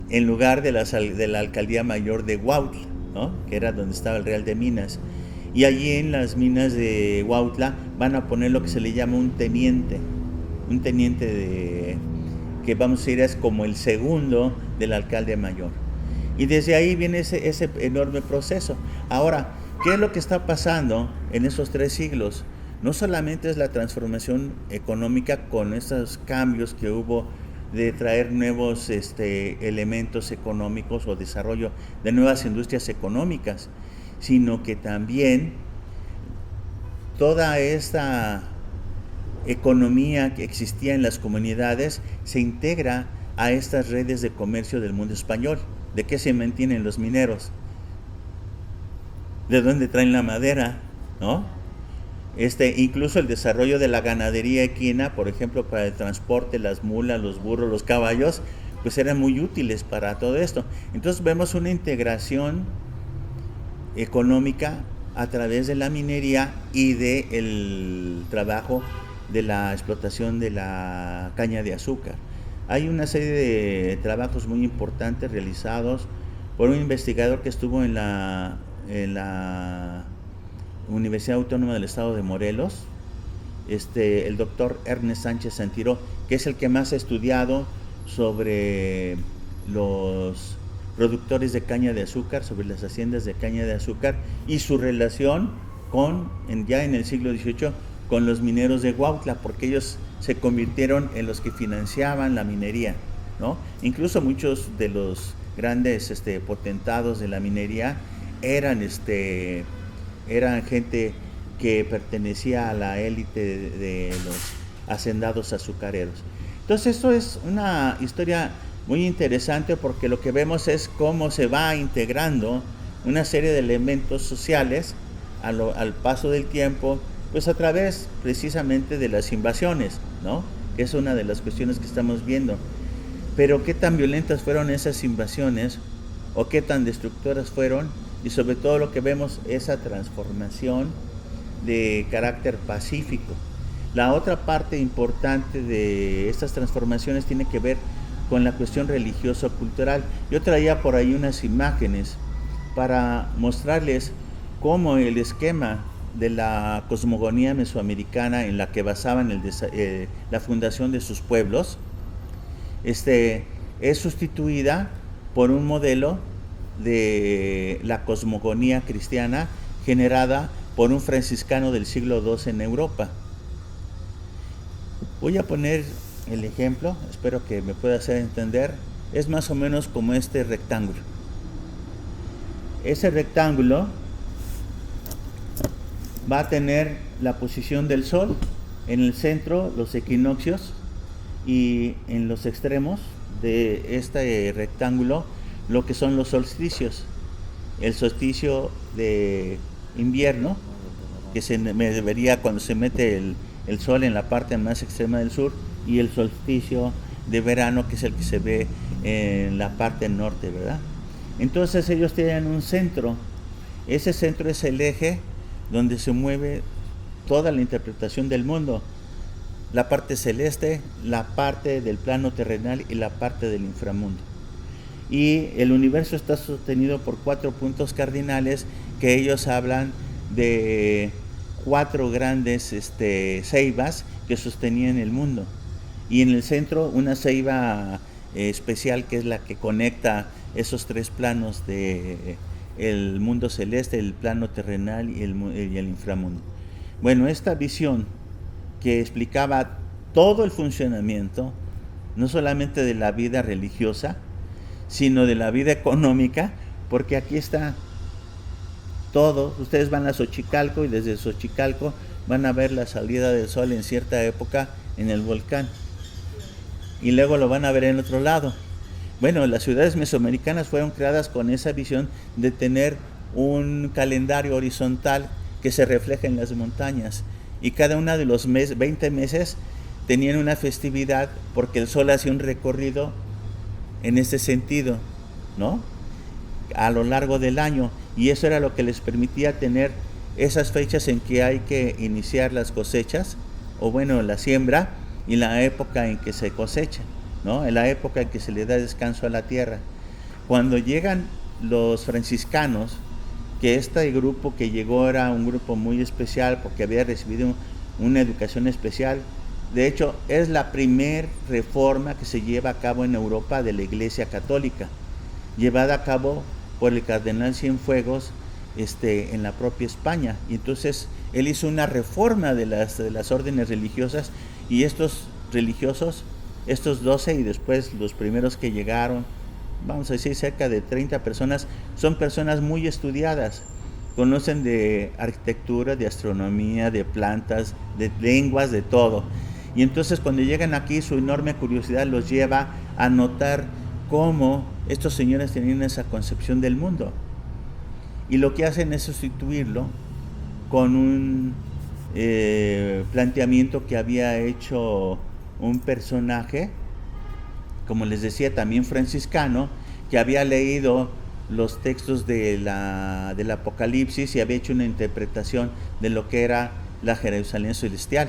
en lugar de la Alcaldía Mayor de Huautla, ¿no? Que era donde estaba el Real de Minas. Y allí en las minas de Huautla van a poner lo que se le llama un teniente que vamos a decir es como el segundo del alcalde mayor. Y desde ahí viene ese enorme proceso. Ahora, ¿qué es lo que está pasando en esos 3 siglos? No solamente es la transformación económica con esos cambios que hubo de traer nuevos elementos económicos o desarrollo de nuevas industrias económicas, sino que también toda esta economía que existía en las comunidades se integra a estas redes de comercio del mundo español. ¿De qué se mantienen los mineros? ¿De dónde traen la madera? ¿No? Incluso el desarrollo de la ganadería equina, por ejemplo, para el transporte, las mulas, los burros, los caballos, pues eran muy útiles para todo esto. Entonces vemos una integración económica a través de la minería y del trabajo de la explotación de la caña de azúcar. Hay una serie de trabajos muy importantes realizados por un investigador que estuvo en la Universidad Autónoma del Estado de Morelos, el doctor Ernest Sánchez Santiro, que es el que más ha estudiado sobre los productores de caña de azúcar, sobre las haciendas de caña de azúcar y su relación ya en el siglo XVIII con los mineros de Huautla, porque ellos se convirtieron en los que financiaban la minería, ¿no? Incluso muchos de los grandes potentados de la minería eran gente que pertenecía a la élite de los hacendados azucareros. Entonces esto es una historia muy interesante porque lo que vemos es cómo se va integrando una serie de elementos sociales al paso del tiempo, pues a través precisamente de las invasiones, ¿no? Que es una de las cuestiones que estamos viendo. Pero qué tan violentas fueron esas invasiones o qué tan destructoras fueron, y sobre todo lo que vemos, esa transformación de carácter pacífico. La otra parte importante de estas transformaciones tiene que ver con la cuestión religioso-cultural. Yo traía por ahí unas imágenes para mostrarles cómo el esquema de la cosmogonía mesoamericana en la que basaban la fundación de sus pueblos es sustituida por un modelo de la cosmogonía cristiana generada por un franciscano del siglo II en Europa. Voy a poner el ejemplo, espero que me pueda hacer entender. Es más o menos como este rectángulo. Ese rectángulo va a tener la posición del Sol, en el centro los equinoccios y en los extremos de este rectángulo lo que son los solsticios. El solsticio de invierno, que se vería cuando se mete el sol en la parte más extrema del sur, y el solsticio de verano, que es el que se ve en la parte norte, ¿verdad? Entonces ellos tienen un centro. Ese centro es el eje donde se mueve toda la interpretación del mundo. La parte celeste, la parte del plano terrenal y la parte del inframundo. Y el universo está sostenido por 4 puntos cardinales que ellos hablan de 4 grandes ceibas que sostenían el mundo. Y en el centro una ceiba especial que es la que conecta esos 3 planos de el mundo celeste, el plano terrenal y el inframundo. Bueno, esta visión que explicaba todo el funcionamiento, no solamente de la vida religiosa, sino de la vida económica, porque aquí está todo. Ustedes van a Xochicalco y desde Xochicalco van a ver la salida del sol en cierta época en el volcán, y luego lo van a ver en otro lado. Bueno, las ciudades mesoamericanas fueron creadas con esa visión de tener un calendario horizontal que se refleja en las montañas, y cada uno de los 20 meses tenían una festividad porque el sol hacía un recorrido en ese sentido, ¿no? A lo largo del año, y eso era lo que les permitía tener esas fechas en que hay que iniciar las cosechas, o bueno, la siembra, y la época en que se cosecha, ¿no? En la época en que se le da descanso a la tierra. Cuando llegan los franciscanos, que este grupo que llegó era un grupo muy especial porque había recibido una educación especial. De hecho, es la primer reforma que se lleva a cabo en Europa de la Iglesia Católica, llevada a cabo por el cardenal Cienfuegos en la propia España. Y entonces él hizo una reforma de las órdenes religiosas, y estos religiosos, estos 12 y después los primeros que llegaron, vamos a decir cerca de 30 personas, son personas muy estudiadas, conocen de arquitectura, de astronomía, de plantas, de lenguas, de todo. Y entonces cuando llegan aquí, su enorme curiosidad los lleva a notar cómo estos señores tenían esa concepción del mundo. Y lo que hacen es sustituirlo con un planteamiento que había hecho un personaje, como les decía, también franciscano, que había leído los textos del Apocalipsis y había hecho una interpretación de lo que era la Jerusalén celestial.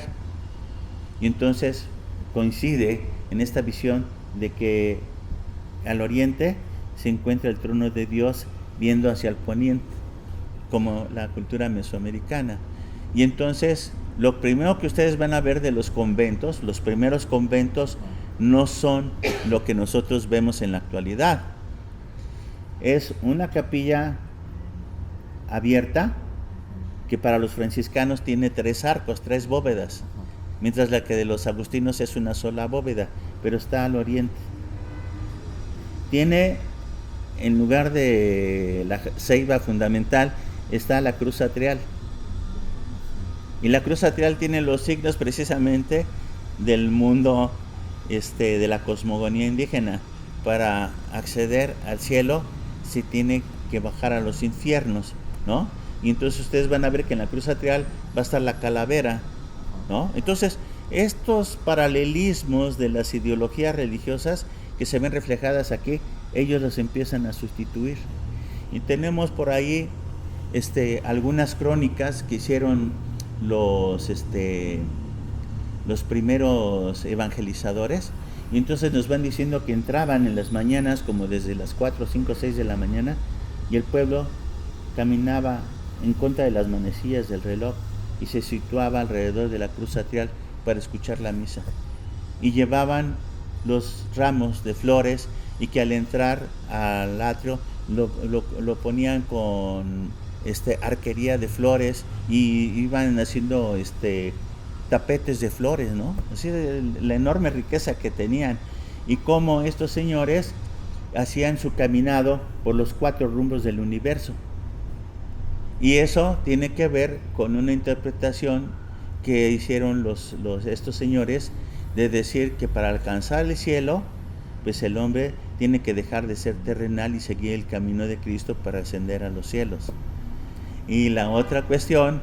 Y entonces coincide en esta visión de que al oriente se encuentra el trono de Dios viendo hacia el poniente, como la cultura mesoamericana. Y entonces lo primero que ustedes van a ver de los conventos, los primeros conventos, no son lo que nosotros vemos en la actualidad. Es una capilla abierta que para los franciscanos tiene 3 arcos, 3 bóvedas, mientras la que de los agustinos es una sola bóveda, pero está al oriente. Tiene, en lugar de la ceiba fundamental, está la cruz atrial. Y la cruz atrial tiene los signos precisamente del mundo de la cosmogonía indígena. Para acceder al cielo se tiene que bajar a los infiernos, ¿no? Y entonces ustedes van a ver que en la cruz atrial va a estar la calavera, ¿no? Entonces, estos paralelismos de las ideologías religiosas que se ven reflejadas aquí, ellos los empiezan a sustituir. Y tenemos por ahí algunas crónicas que hicieron los primeros evangelizadores, y entonces nos van diciendo que entraban en las mañanas como desde las 4, 5, 6 de la mañana, y el pueblo caminaba en contra de las manecillas del reloj y se situaba alrededor de la cruz atrial para escuchar la misa, y llevaban los ramos de flores, y que al entrar al atrio lo ponían con arquería de flores, y iban haciendo tapetes de flores, ¿no? Así la enorme riqueza que tenían, y cómo estos señores hacían su caminado por los 4 rumbos del universo. Y eso tiene que ver con una interpretación que hicieron estos señores, de decir que para alcanzar el cielo, pues el hombre tiene que dejar de ser terrenal y seguir el camino de Cristo para ascender a los cielos. Y la otra cuestión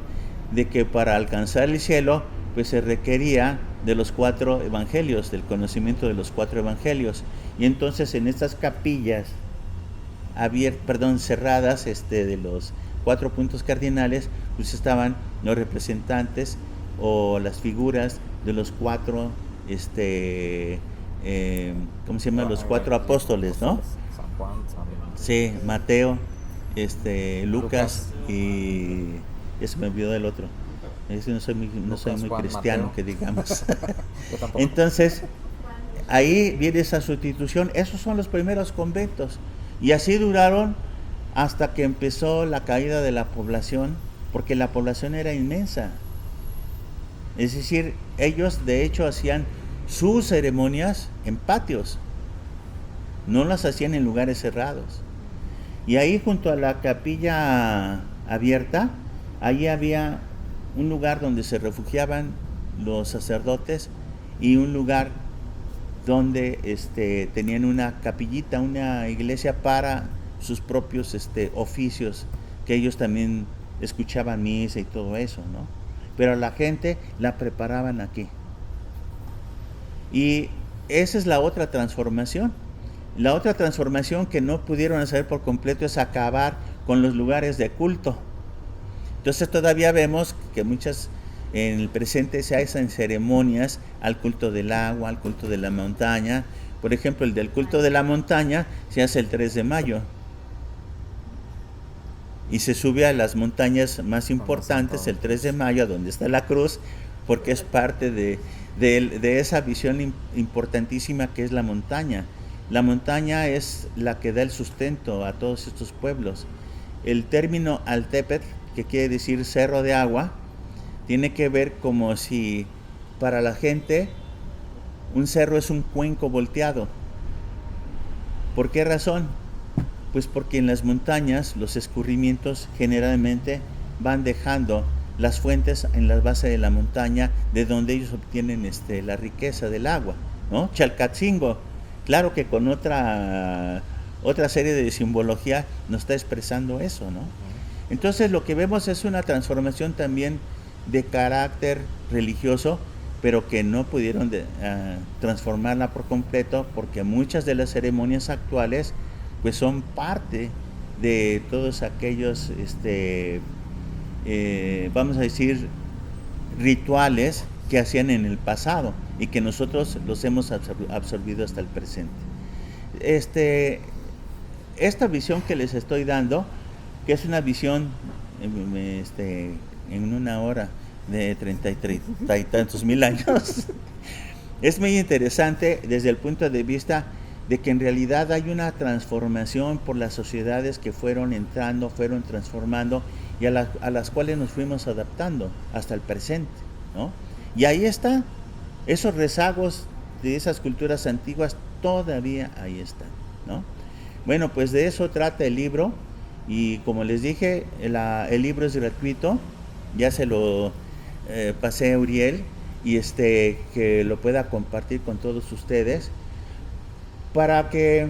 de que para alcanzar el cielo, pues se requería de los 4 evangelios, del conocimiento de los 4 evangelios. Y entonces en estas capillas cerradas de los 4 puntos cardinales, pues estaban los representantes o las figuras de los 4 ¿cómo se llama? Los 4 apóstoles, ¿no? San Juan, Sí, Mateo, Lucas y se me olvidó del otro. No soy muy Juan, cristiano, Mateo. que digamos. Yo tampoco. Entonces, ahí viene esa sustitución. Esos son los primeros conventos. Y así duraron hasta que empezó la caída de la población, porque la población era inmensa. Es decir, ellos de hecho hacían sus ceremonias en patios, no las hacían en lugares cerrados. Y ahí junto a la capilla abierta, ahí había un lugar donde se refugiaban los sacerdotes, y un lugar donde tenían una capillita, una iglesia para sus propios oficios, que ellos también escuchaban misa y todo eso, ¿no? Pero a la gente la preparaban aquí. Y esa es la otra transformación. La otra transformación que no pudieron hacer por completo es acabar con los lugares de culto. Entonces todavía vemos que muchas en el presente se hacen ceremonias al culto del agua, al culto de la montaña. Por ejemplo, el del culto de la montaña se hace el 3 de mayo. Y se sube a las montañas más importantes el 3 de mayo, donde está la cruz, porque es parte de esa visión importantísima que es la montaña. La montaña es la que da el sustento a todos estos pueblos. El término Altepetl, que quiere decir cerro de agua, tiene que ver como si para la gente un cerro es un cuenco volteado. ¿Por qué razón? Pues porque en las montañas los escurrimientos generalmente van dejando las fuentes en la base de la montaña, de donde ellos obtienen la riqueza del agua, ¿no? Chalcatzingo, claro que con otra serie de simbología nos está expresando eso, ¿no? Entonces lo que vemos es una transformación también de carácter religioso, pero que no pudieron transformarla por completo, porque muchas de las ceremonias actuales pues son parte de todos aquellos, vamos a decir, rituales que hacían en el pasado y que nosotros los hemos absorbido hasta el presente. Esta visión que les estoy dando, que es una visión en una hora de 33 y tantos mil años, es muy interesante desde el punto de vista de que en realidad hay una transformación por las sociedades que fueron entrando, fueron transformando y a las cuales nos fuimos adaptando hasta el presente, ¿no? Y ahí está, esos rezagos de esas culturas antiguas todavía ahí están, ¿no? Bueno, pues de eso trata el libro y como les dije, el libro es gratuito, ya se lo pasé a Uriel y que lo pueda compartir con todos ustedes para que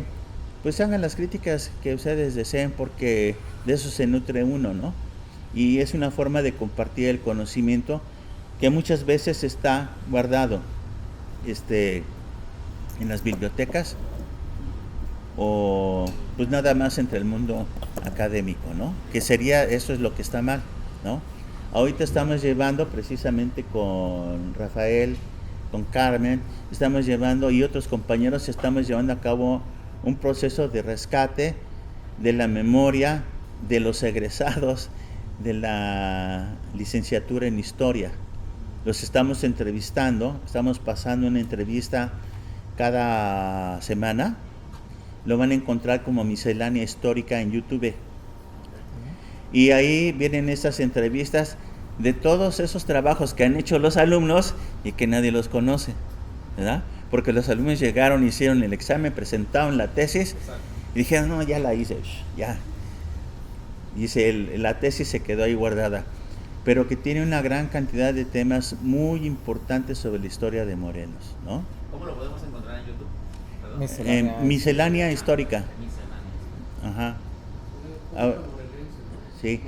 pues hagan las críticas que ustedes deseen, porque de eso se nutre uno, ¿no? Y es una forma de compartir el conocimiento que muchas veces está guardado en las bibliotecas o pues nada más entre el mundo académico, ¿no? Que sería, eso es lo que está mal, ¿no? Ahorita estamos llevando precisamente con Rafael, con Carmen, estamos llevando y otros compañeros estamos llevando a cabo un proceso de rescate de la memoria de los egresados de la licenciatura en Historia. Los estamos entrevistando, estamos pasando una entrevista cada semana, lo van a encontrar como Miscelánea Histórica en YouTube. Y ahí vienen estas entrevistas de todos esos trabajos que han hecho los alumnos y que nadie los conoce, ¿verdad? Porque los alumnos llegaron, hicieron el examen, presentaron la tesis y dijeron, no, ya la hice, ya. Dice, la tesis se quedó ahí guardada, pero que tiene una gran cantidad de temas muy importantes sobre la historia de Morelos, ¿no? ¿Cómo lo podemos encontrar en YouTube? Miscelánea Histórica. Ajá. Ah, sí,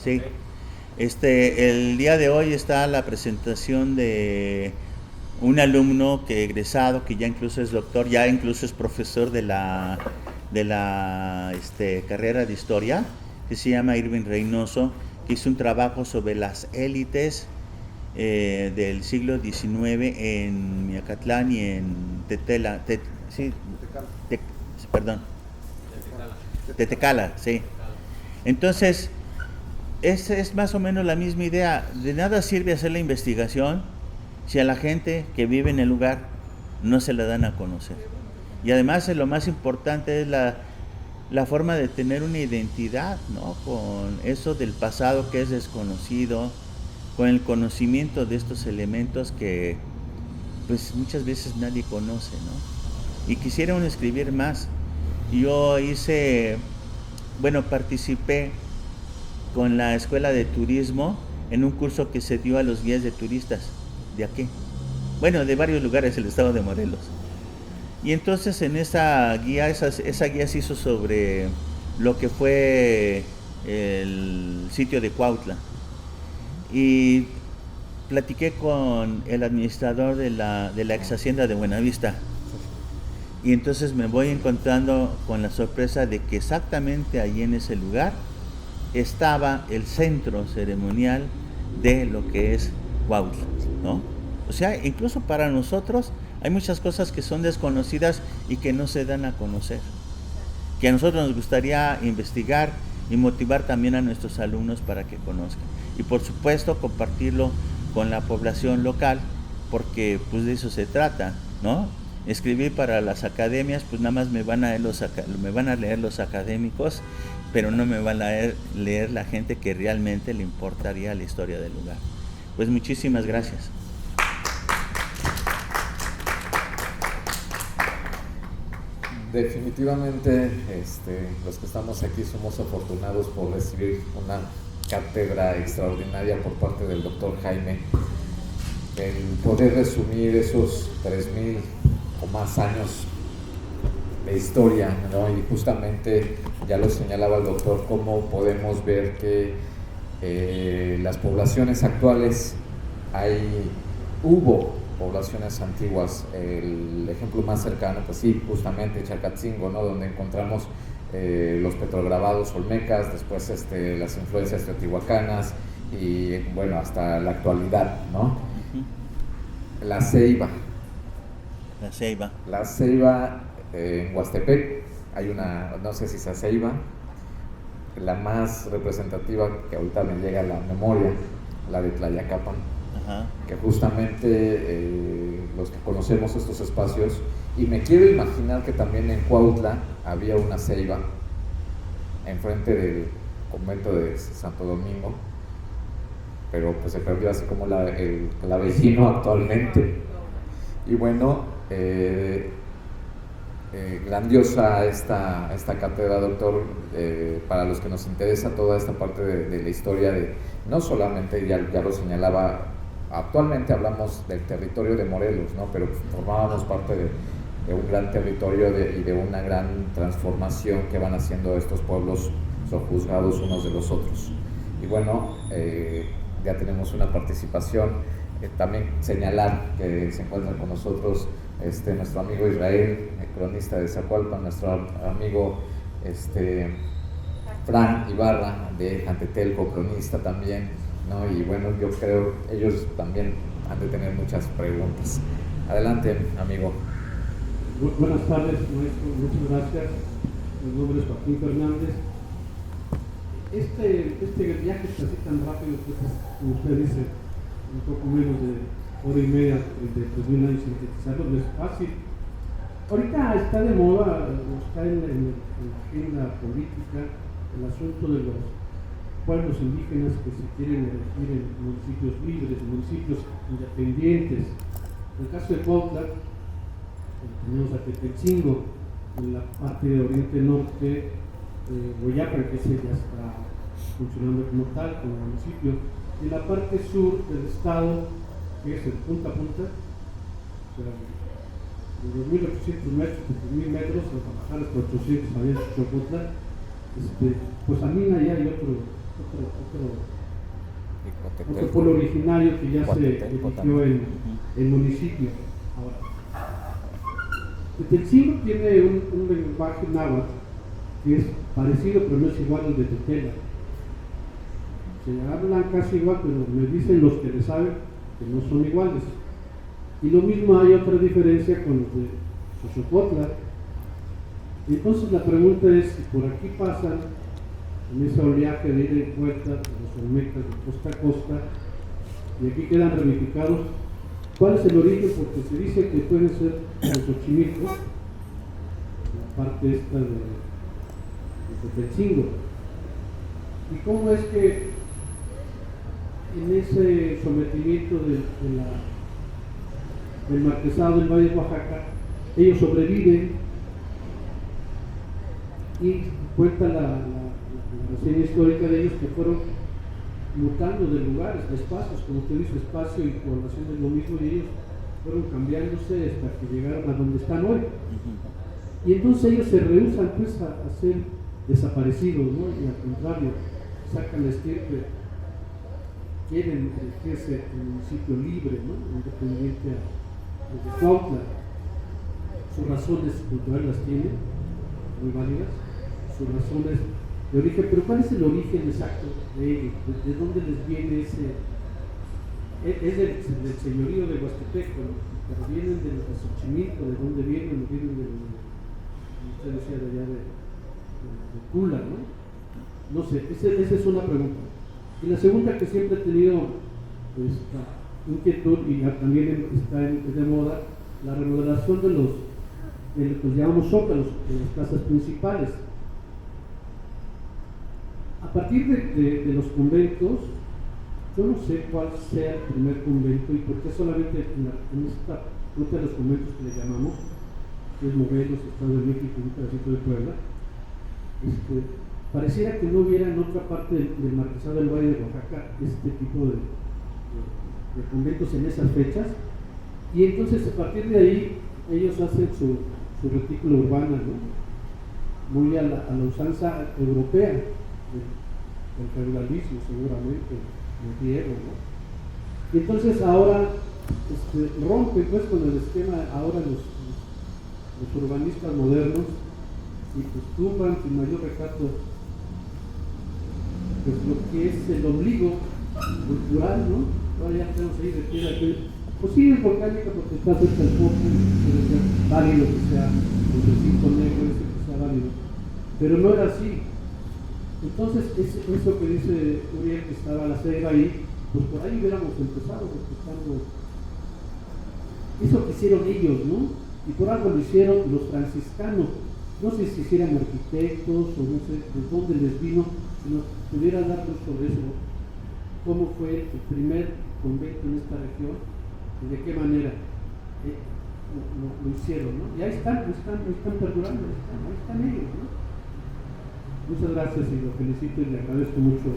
sí. El día de hoy está la presentación de un alumno que egresado, que ya incluso es doctor, ya incluso es profesor de la carrera de historia, que se llama Irving Reynoso, que hizo un trabajo sobre las élites del siglo XIX en Miacatlán y en Tetecala, sí. Entonces, esa es más o menos la misma idea. De nada sirve hacer la investigación si a la gente que vive en el lugar no se la dan a conocer. Y además lo más importante es la forma de tener una identidad, ¿no? Con eso del pasado que es desconocido, con el conocimiento de estos elementos que pues muchas veces nadie conoce, ¿no? Y quisiera uno escribir más. Yo participé con la Escuela de Turismo en un curso que se dio a los guías de turistas de aquí, de varios lugares del estado de Morelos. Y entonces en esa guía se hizo sobre lo que fue el sitio de Cuautla. Y platiqué con el administrador de la ex hacienda de Buenavista. Y entonces me voy encontrando con la sorpresa de que exactamente allí en ese lugar estaba el centro ceremonial de lo que es Cuautla, ¿no? O sea, incluso para nosotros hay muchas cosas que son desconocidas y que no se dan a conocer, que a nosotros nos gustaría investigar y motivar también a nuestros alumnos para que conozcan. Y por supuesto compartirlo con la población local, porque pues de eso se trata, ¿no? Escribir para las academias, pues nada más me van a leer los académicos, pero no me van a leer la gente que realmente le importaría la historia del lugar. Pues muchísimas gracias. Definitivamente los que estamos aquí somos afortunados por recibir una cátedra extraordinaria por parte del doctor Jaime. El poder resumir esos 3,000 o más años de historia, ¿no? Y justamente ya lo señalaba el doctor, cómo podemos ver que Las poblaciones actuales, hubo poblaciones antiguas. El ejemplo más cercano, pues sí, justamente Chacatzingo, ¿no? Donde encontramos los petrograbados olmecas, después las influencias teotihuacanas y bueno, hasta la actualidad, ¿no? La Ceiba. La Ceiba, en Huastepec, hay una, no sé si sea Ceiba, la más representativa que ahorita me llega a la memoria, la de Tlayacapan, que justamente los que conocemos estos espacios, y me quiero imaginar que también en Cuautla había una ceiba enfrente del convento de Santo Domingo, pero pues se perdió, así como la vecino actualmente. Y bueno, grandiosa esta cátedra, doctor, para los que nos interesa toda esta parte de la historia, no solamente, ya lo señalaba, actualmente hablamos del territorio de Morelos, ¿no? Pero formábamos parte de un gran territorio y de una gran transformación que van haciendo estos pueblos sojuzgados unos de los otros. Y bueno, ya tenemos una participación. También señalar que se encuentra con nosotros nuestro amigo Israel, cronista de Zacualpan, nuestro amigo Fran Ibarra de Antetelco, cronista también, ¿no? Y bueno, yo creo ellos también han de tener muchas preguntas. Adelante, amigo. Buenas tardes, maestro, muchas gracias. Mi nombre es Joaquín Fernández. Este viaje está así tan rápido, como usted dice, un poco menos de hora y media, de 3.000 años sintetizarlo, no es fácil. Ahorita está de moda, está en la agenda política, el asunto de los pueblos indígenas que se quieren elegir en municipios libres, en municipios independientes. En el caso de Cuautla, tenemos a Tetelcingo, en la parte de Oriente Norte, Guayacán, que ese ya está funcionando como tal, como municipio. En la parte sur del estado, que es el punta a punta, o sea, de 2.800 metros, de 3.000 metros, hasta bajar hasta 800, había Chocotla, pues también allá hay otro pueblo originario que ya se eligió en municipio. Ahora, Tetelcingo tiene un lenguaje náhuatl que es parecido, pero no es igual al de Tetela. Se hablan casi igual, pero me dicen los que le saben que no son iguales. Y lo mismo hay otra diferencia con los de Xochocotla. Entonces la pregunta es, si por aquí pasan, en ese oleaje de ida y vuelta de los olmecas de costa a costa, y aquí quedan ramificados, ¿cuál es el origen? Porque se dice que pueden ser los Xochimilco, la parte esta de Tetelcingo. ¿Y cómo es que en ese sometimiento del marquesado del Valle de Oaxaca, ellos sobreviven? Y cuenta la reseña histórica de ellos que fueron mutando de lugares, de espacios, como usted dice, espacio y población es lo mismo, y ellos fueron cambiándose hasta que llegaron a donde están hoy. Y entonces ellos se rehúsan pues a ser desaparecidos, ¿no? Y al contrario, sacan la estirpe, quieren elegirse en un municipio libre, ¿no? Independiente de Cuautla. Sus razones culturales las tienen, muy válidas, sus razones de origen, pero ¿cuál es el origen exacto de ellos? ¿De dónde les viene ese? Es del señorío de Huastepec, pero vienen de los Xochimilco, ¿de dónde vienen? Vienen de, usted decía, de allá de Tula, ¿no? No sé, esa es una pregunta. Y la segunda, que siempre he tenido inquietud y también está de moda, la remodelación de los que llamamos zócalos, de las plazas principales. A partir de los conventos, yo no sé cuál sea el primer convento y por qué solamente en esta ruta de los conventos que le llamamos, que es Morelos, Estado de México y un pedacito de Puebla, pareciera que no hubiera en otra parte del marquesado del Valle de Oaxaca este tipo de conventos en esas fechas, y entonces a partir de ahí ellos hacen su retículo urbana, ¿no? Muy a la usanza europea el feudalismo seguramente, el griego, ¿no? Y entonces ahora rompen pues con el esquema, ahora los urbanistas modernos, y pues tumban sin mayor recato pues lo que es el ombligo cultural, ¿no? Ahora ya tenemos ahí de piedra que pues sí es volcánica porque está cerca del foco, puede ser válido que sea el recinto negro ese que sea válido, pero no era así. Entonces eso que dice Uriel, que estaba la ceiba ahí, pues por ahí hubiéramos empezado respetando eso que hicieron ellos, ¿no? Y por algo lo hicieron los franciscanos. No sé si hicieran arquitectos o no sé de dónde les vino, si nos pudiera dar luz sobre eso, cómo fue el primer convento en esta región y de qué manera lo hicieron, ¿no? Y ahí están perdurando, ahí están ellos, ¿no? Muchas gracias y lo felicito y le agradezco mucho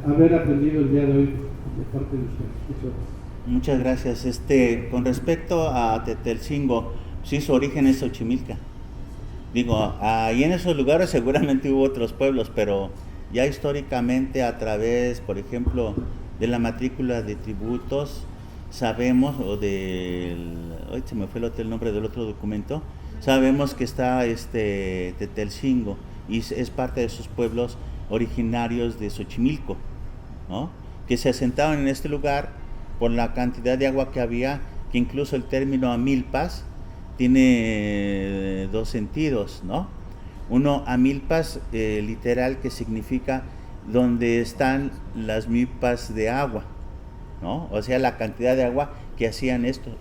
haber aprendido el día de hoy de parte de ustedes. Muchas gracias. Muchas gracias. Con respecto a Tetelcingo, sí, su origen es Xochimilca. Digo, ahí en esos lugares seguramente hubo otros pueblos, pero ya históricamente a través, por ejemplo, de la matrícula de tributos, sabemos, hoy se me fue el nombre del otro documento, sabemos que está Tetelcingo y es parte de sus pueblos originarios de Xochimilco, ¿no? Que se asentaban en este lugar por la cantidad de agua que había, que incluso el término amilpas tiene dos sentidos, ¿no? Uno, amilpas, literal, que significa donde están las milpas de agua, ¿no? O sea, la cantidad de agua que hacían esto,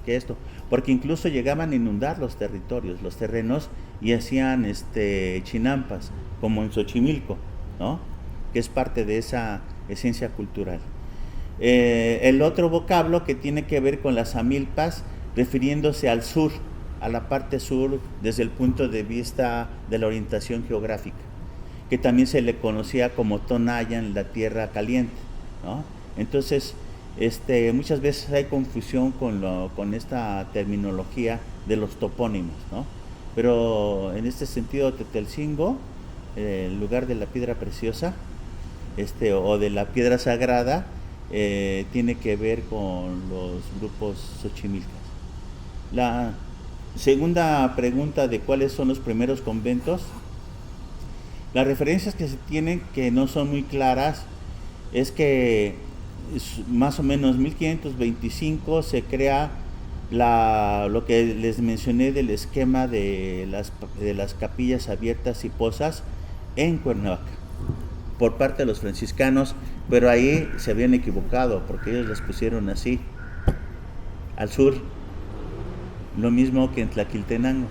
porque incluso llegaban a inundar los territorios, los terrenos, y hacían chinampas, como en Xochimilco, ¿no? Que es parte de esa esencia cultural. El otro vocablo que tiene que ver con las amilpas, refiriéndose al sur, a la parte sur desde el punto de vista de la orientación geográfica, que también se le conocía como Tonayan, la tierra caliente, ¿no? Entonces, muchas veces hay confusión con esta terminología de los topónimos, ¿no? Pero en este sentido, Tetelcingo, el lugar de la piedra preciosa, o de la piedra sagrada, tiene que ver con los grupos xochimilcas. La segunda pregunta de cuáles son los primeros conventos, las referencias que se tienen, que no son muy claras, es que más o menos 1525 se crea lo que les mencioné del esquema de las capillas abiertas y posas en Cuernavaca por parte de los franciscanos, pero ahí se habían equivocado porque ellos las pusieron así al sur, lo mismo que en Tlaquiltenango.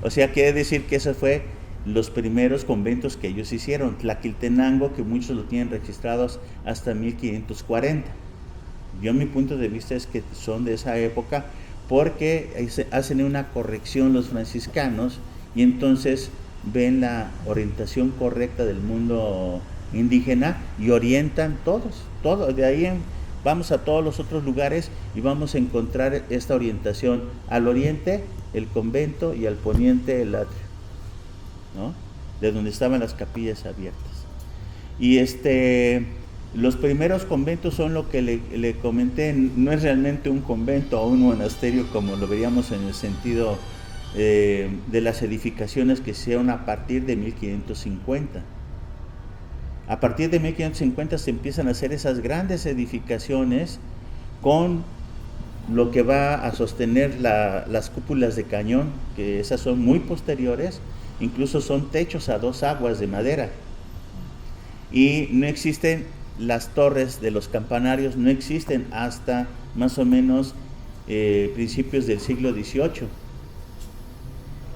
O sea, quiere decir que esos fue los primeros conventos que ellos hicieron. Tlaquiltenango, que muchos lo tienen registrados hasta 1540. Yo, mi punto de vista es que son de esa época, porque hacen una corrección los franciscanos y entonces ven la orientación correcta del mundo indígena y orientan todo. De ahí vamos a todos los otros lugares y vamos a encontrar esta orientación. Al oriente, el convento, y al poniente, el atrio, ¿no? De donde estaban las capillas abiertas. Y los primeros conventos son lo que le comenté, no es realmente un convento o un monasterio como lo veríamos en el sentido de las edificaciones que se hicieron a partir de 1550. A partir de 1550 se empiezan a hacer esas grandes edificaciones con lo que va a sostener las cúpulas de cañón, que esas son muy posteriores, incluso son techos a dos aguas de madera. Y no existen las torres de los campanarios, no existen hasta más o menos principios del siglo XVIII.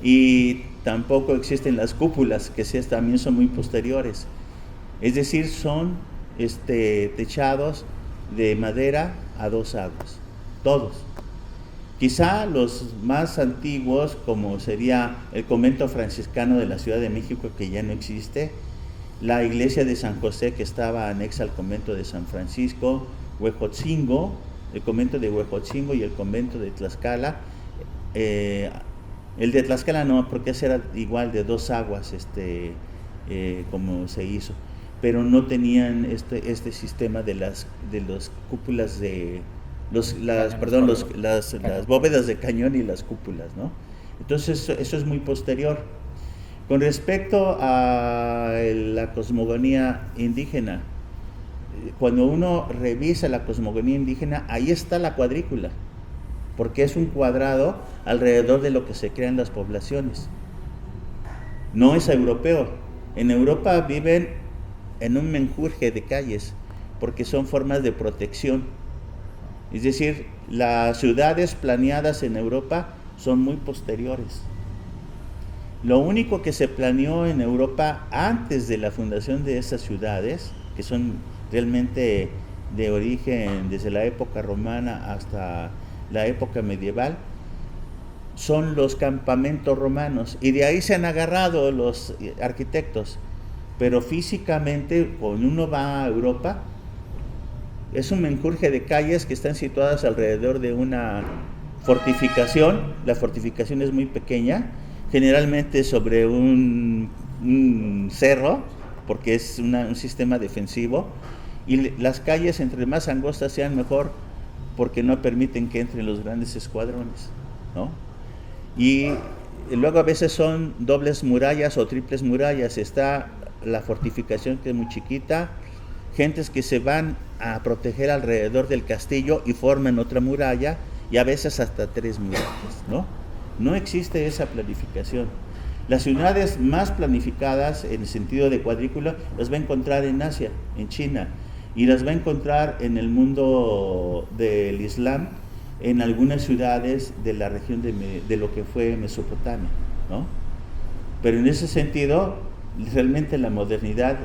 Y tampoco existen las cúpulas, que también son muy posteriores. Es decir, son techados de madera a dos aguas, todos. Quizá los más antiguos, como sería el convento franciscano de la Ciudad de México, que ya no existe, la iglesia de San José, que estaba anexa al convento de San Francisco, Huejotzingo, el convento de Huejotzingo, y el convento de Tlaxcala. El de Tlaxcala no, porque ese era igual de dos aguas, como se hizo. pero no tenían este sistema de las cúpulas de las bóvedas de cañón y las cúpulas, ¿no? Entonces eso es muy posterior. Con respecto a la cosmogonía indígena, cuando uno revisa la cosmogonía indígena, ahí está la cuadrícula, porque es un cuadrado alrededor de lo que se crean las poblaciones. No es europeo. En Europa viven en un menjurje de calles, porque son formas de protección. Es decir, las ciudades planeadas en Europa son muy posteriores. Lo único que se planeó en Europa antes de la fundación de estas ciudades, que son realmente de origen desde la época romana hasta la época medieval, son los campamentos romanos, y de ahí se han agarrado los arquitectos. Pero físicamente, cuando uno va a Europa, es un menjurje de calles que están situadas alrededor de una fortificación. La fortificación es muy pequeña, generalmente sobre un cerro, porque es un sistema defensivo, y las calles entre más angostas sean mejor, porque no permiten que entren los grandes escuadrones, ¿no? Y luego a veces son dobles murallas o triples murallas. Está la fortificación, que es muy chiquita, gentes que se van a proteger alrededor del castillo y forman otra muralla, y a veces hasta 3 murallas, ¿no? No existe esa planificación. Las ciudades más planificadas en el sentido de cuadrícula las va a encontrar en Asia, en China, y las va a encontrar en el mundo del Islam, en algunas ciudades de la región de lo que fue Mesopotamia, ¿no? Pero en ese sentido, realmente la modernidad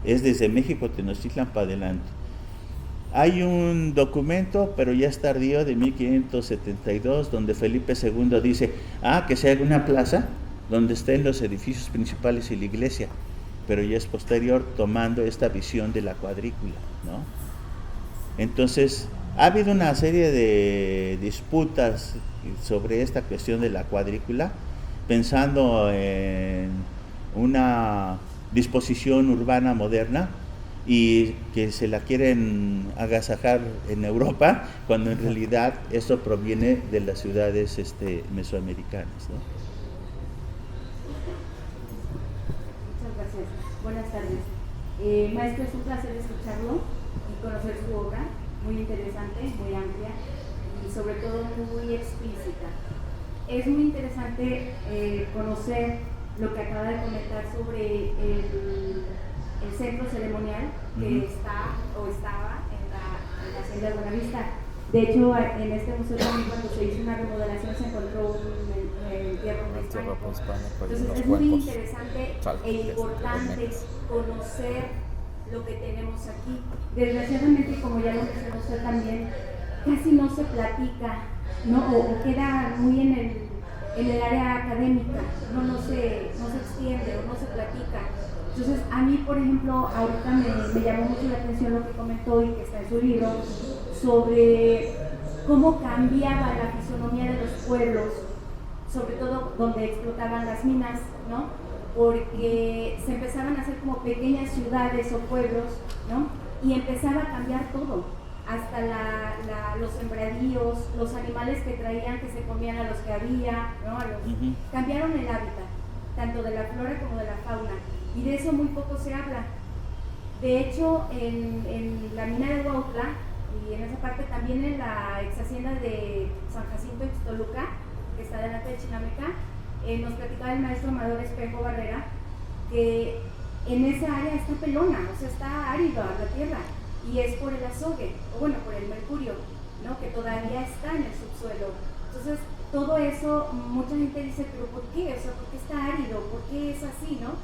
es desde México, Tenochtitlan para adelante. Hay un documento, pero ya es tardío, de 1572, donde Felipe II dice, que se haga una plaza donde estén los edificios principales y la iglesia, pero ya es posterior, tomando esta visión de la cuadrícula, ¿no? Entonces, ha habido una serie de disputas sobre esta cuestión de la cuadrícula, pensando en una disposición urbana moderna, y que se la quieren agasajar en Europa, cuando en realidad eso proviene de las ciudades mesoamericanas, ¿no? Muchas gracias. Buenas tardes. Maestro, es un placer escucharlo y conocer su obra, muy interesante, muy amplia y sobre todo muy explícita. Es muy interesante conocer lo que acaba de comentar sobre el centro ceremonial que estaba en la Hacienda Buenavista. De hecho, en este museo también, cuando se hizo una remodelación, se encontró un entierro prehispánico. Entonces es muy interesante e importante conocer lo que tenemos aquí. Desgraciadamente, como ya lo mencionó usted también, casi no se platica, ¿no? O queda muy en el área académica, no se extiende o no se platica. Entonces, a mí, por ejemplo, ahorita me llamó mucho la atención lo que comentó y que está en su libro, sobre cómo cambiaba la fisonomía de los pueblos, sobre todo donde explotaban las minas, ¿no? Porque se empezaban a hacer como pequeñas ciudades o pueblos, ¿no? Y empezaba a cambiar todo, hasta los sembradíos, los animales que traían, que se comían a los que había, ¿no? Cambiaron el hábitat, tanto de la flora como de la fauna. Y de eso muy poco se habla. De hecho, en la mina de Huautla, y en esa parte también en la ex hacienda de San Jacinto Ixtoluca, que está delante de Chinameca, nos platicaba el maestro Amador Espejo Barrera que en esa área está pelona, o sea, está árida la tierra, y es por el azogue, o bueno, por el mercurio, ¿no? Que todavía está en el subsuelo. Entonces, todo eso, mucha gente dice, pero ¿por qué? O sea, ¿por qué está árido? ¿Por qué es así, no?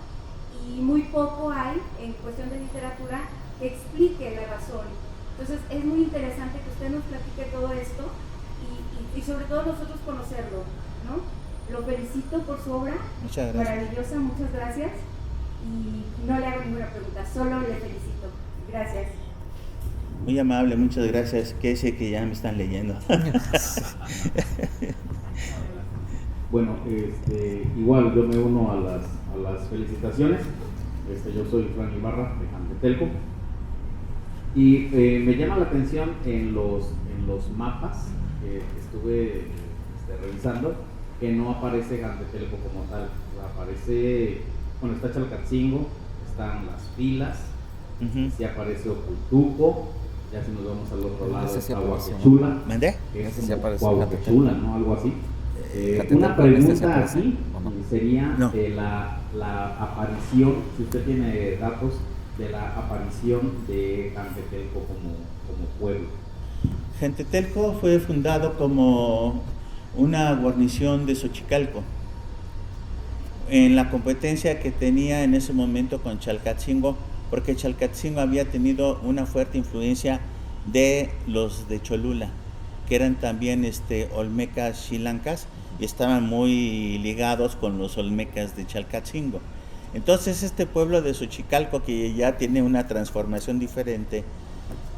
Y muy poco hay, en cuestión de literatura, que explique la razón. Entonces, es muy interesante que usted nos platique todo esto y sobre todo nosotros conocerlo, ¿no? Lo felicito por su obra, muchas gracias. Maravillosa, muchas gracias. Y no le hago ninguna pregunta, solo le felicito. Gracias. Muy amable, muchas gracias. Que sé que ya me están leyendo. Bueno, igual yo me uno a las felicitaciones. Yo soy Fran Ibarra de Jantetelco y me llama la atención en los mapas que estuve revisando que no aparece Jantetelco como tal. Aparece, bueno, está Chalcatzingo, están las Pilas, sí aparece Ocultuco, ya si nos vamos al otro lado Ese sí está aparece, ¿no? Huaquechula, ¿Mandé? que es Ese sí como aparece Huaquechula, ¿no? Algo así. Jantetelco, Una ¿este pregunta sí aparece, aquí o no? sería No. de la aparición, si usted tiene datos de la aparición de Jantetelco como pueblo. Jantetelco fue fundado como una guarnición de Xochicalco, en la competencia que tenía en ese momento con Chalcatzingo, porque Chalcatzingo había tenido una fuerte influencia de los de Cholula, que eran también olmecas chilancas y estaban muy ligados con los olmecas de Chalcatzingo. Entonces este pueblo de Xochicalco, que ya tiene una transformación diferente,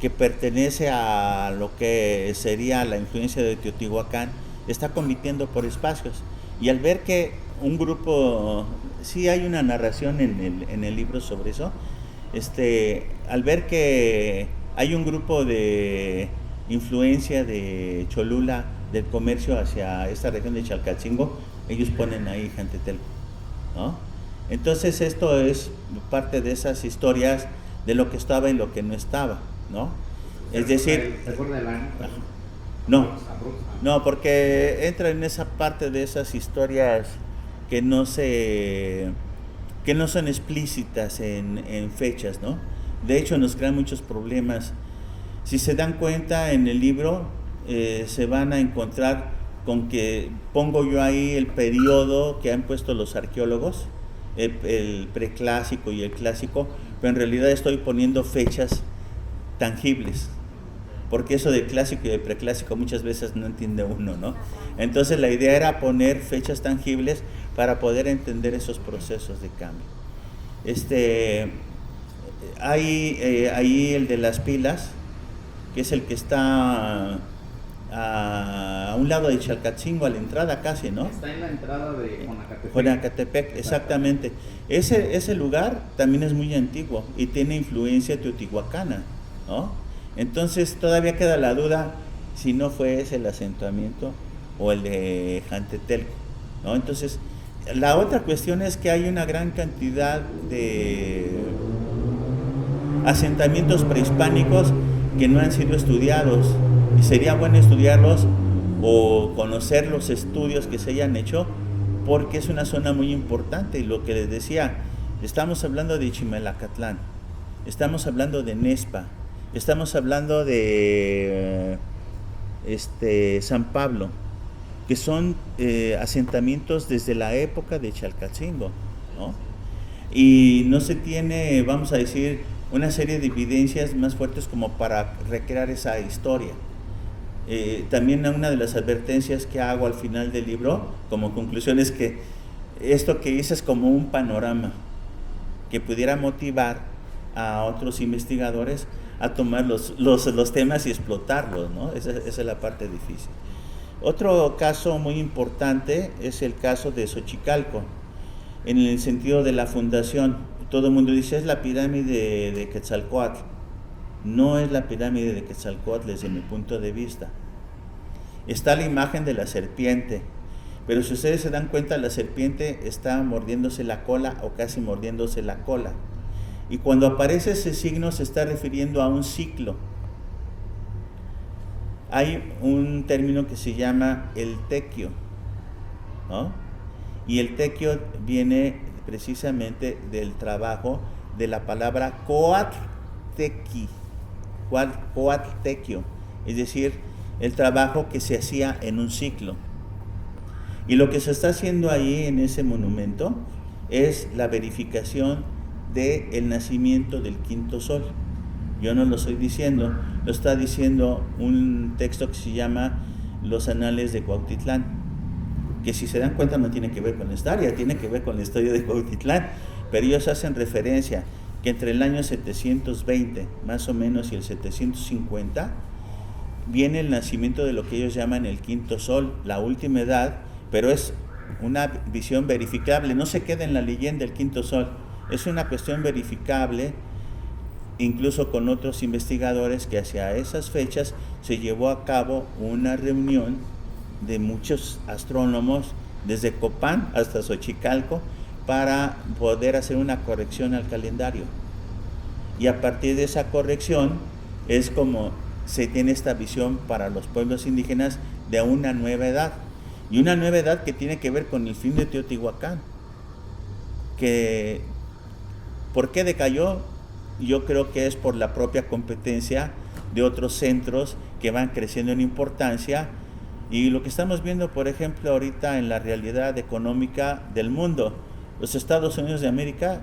que pertenece a lo que sería la influencia de Teotihuacán, está compitiendo por espacios. Y al ver que un grupo, sí hay una narración en el libro sobre eso, al ver que hay un grupo de influencia de Cholula, del comercio hacia esta región de Chalcatzingo, ellos ponen ahí Jantetelco, ¿no? Entonces esto es parte de esas historias de lo que estaba y lo que no estaba, ¿no? Es decir, ¿Se acuerda del año? no, porque entra en esa parte de esas historias que no son explícitas en fechas, ¿no? De hecho nos crean muchos problemas. Si se dan cuenta en el libro, se van a encontrar con que pongo yo ahí el periodo que han puesto los arqueólogos, el preclásico y el clásico, pero en realidad estoy poniendo fechas tangibles, porque eso de clásico y de preclásico muchas veces no entiende uno, ¿no? Entonces la idea era poner fechas tangibles para poder entender esos procesos de cambio. Hay ahí el de las Pilas, que es el que está a un lado de Chalcatzingo, a la entrada casi, ¿no? Está en la entrada de Jonacatepec. Jonacatepec, exactamente. Ese lugar también es muy antiguo y tiene influencia teotihuacana, ¿no? Entonces todavía queda la duda si no fue ese el asentamiento o el de Jantetelco, ¿no? Entonces, la otra cuestión es que hay una gran cantidad de asentamientos prehispánicos que no han sido estudiados y sería bueno estudiarlos o conocer los estudios que se hayan hecho, porque es una zona muy importante. Y lo que les decía, estamos hablando de Chimelacatlán, estamos hablando de Nespa, estamos hablando de San Pablo, que son asentamientos desde la época de Chalcatzingo, ¿no? Y no se tiene, vamos a decir, una serie de evidencias más fuertes como para recrear esa historia. También una de las advertencias que hago al final del libro como conclusión es que esto que hice es como un panorama que pudiera motivar a otros investigadores a tomar los temas y explotarlos, ¿no? Esa es la parte difícil. Otro caso muy importante es el caso de Xochicalco, en el sentido de la fundación. Todo el mundo dice es la pirámide de Quetzalcóatl. No es la pirámide de Quetzalcóatl desde mi punto de vista. Está la imagen de la serpiente, pero si ustedes se dan cuenta, la serpiente está mordiéndose la cola o casi mordiéndose la cola. Y cuando aparece ese signo se está refiriendo a un ciclo. Hay un término que se llama el tequio, ¿no? Y el tequio viene precisamente del trabajo de la palabra coattequi, coattequio, es decir, el trabajo que se hacía en un ciclo. Y lo que se está haciendo ahí en ese monumento es la verificación del nacimiento del quinto sol. Yo no lo estoy diciendo, lo está diciendo un texto que se llama Los Anales de Cuautitlán, que si se dan cuenta no tiene que ver con esta área, tiene que ver con la historia de Cuautitlán, pero ellos hacen referencia que entre el año 720 más o menos y el 750 viene el nacimiento de lo que ellos llaman el quinto sol, la última edad, pero es una visión verificable, no se queda en la leyenda el quinto sol, Es una cuestión verificable, incluso con otros investigadores, que hacia esas fechas se llevó a cabo una reunión de muchos astrónomos, desde Copán hasta Xochicalco, para poder hacer una corrección al calendario. Y a partir de esa corrección es como se tiene esta visión para los pueblos indígenas de una nueva edad. Y una nueva edad que tiene que ver con el fin de Teotihuacán. ¿Por qué decayó? Yo creo que es por la propia competencia de otros centros que van creciendo en importancia. Y lo que estamos viendo, por ejemplo, ahorita en la realidad económica del mundo, los Estados Unidos de América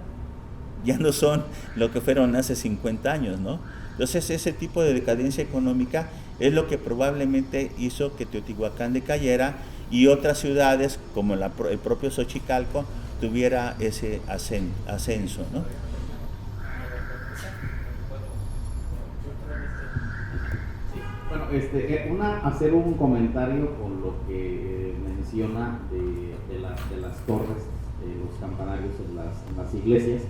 ya no son lo que fueron hace 50 años, ¿no? Entonces ese tipo de decadencia económica es lo que probablemente hizo que Teotihuacán decayera y otras ciudades como el propio Xochicalco tuviera ese ascenso, ¿no? Bueno, hacer un comentario con lo que menciona de las torres, los campanarios en las iglesias,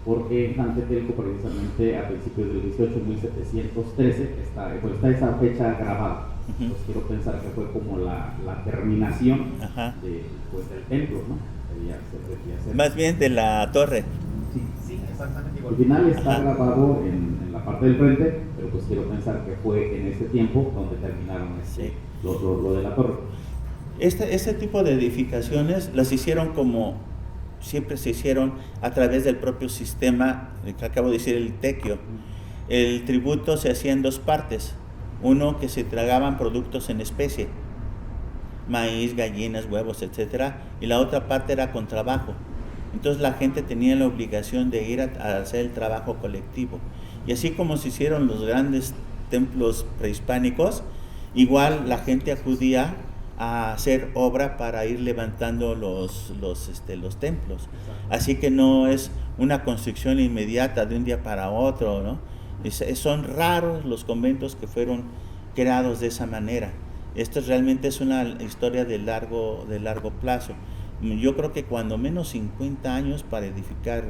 porque en Jantetelco, precisamente a principios del 18, 1713, está esa fecha grabada. Pues quiero pensar que fue como la terminación del templo, ¿no? Más bien de la torre. Sí, exactamente. Al final está grabado en la parte del frente, pero pues quiero pensar que fue en ese tiempo donde terminaron lo de la torre. Este tipo de edificaciones las hicieron como siempre se hicieron a través del propio sistema, que acabo de decir, el tequio. El tributo se hacía en dos partes. Uno, que se tragaban productos en especie, maíz, gallinas, huevos, etcétera, y la otra parte era con trabajo. Entonces la gente tenía la obligación de ir a hacer el trabajo colectivo. Y así como se hicieron los grandes templos prehispánicos, igual la gente acudía a hacer obra para ir levantando los templos. Así que no es una construcción inmediata de un día para otro, ¿no? Son raros los conventos que fueron creados de esa manera. Esto realmente es una historia de largo plazo. Yo creo que cuando menos 50 años para edificar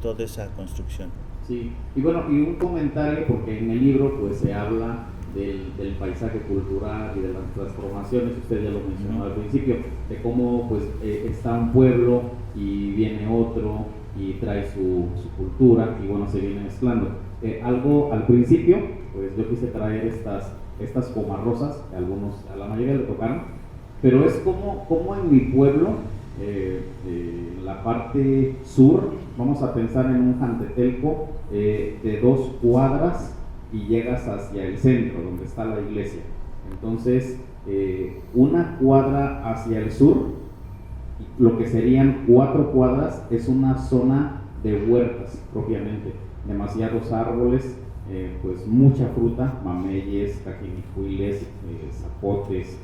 toda esa construcción. Sí, y bueno, y un comentario, porque en el libro pues se habla del paisaje cultural y de las transformaciones, usted ya lo mencionó al principio, de cómo pues está un pueblo y viene otro y trae su cultura y bueno, se viene mezclando. Algo al principio, pues yo quise traer estas comarrosas, que a la mayoría le tocaron, pero es como en mi pueblo, la parte sur, vamos a pensar en un Jantetelco de 2 cuadras y llegas hacia el centro, donde está la iglesia. Entonces, una cuadra hacia el sur, lo que serían 4 cuadras, es una zona de huertas propiamente, demasiados árboles, pues mucha fruta, mameyes, caquinicuiles, zapotes,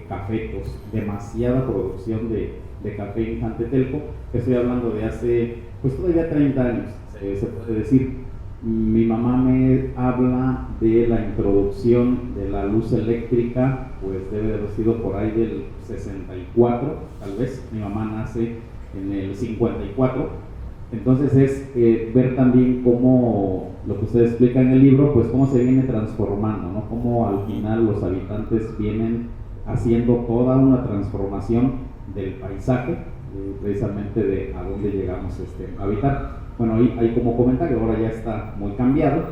cafetos, demasiada producción de café en Jantetelco. Estoy hablando de hace, pues todavía 30 años, se puede decir. Mi mamá me habla de la introducción de la luz eléctrica, pues debe de haber sido por ahí del 64, tal vez. Mi mamá nace en el 54. Entonces es ver también cómo, lo que usted explica en el libro, pues cómo se viene transformando, ¿no? Cómo al final los habitantes vienen haciendo toda una transformación del paisaje, precisamente de a dónde llegamos a habitar. Bueno, ahí como comentario, ahora ya está muy cambiado.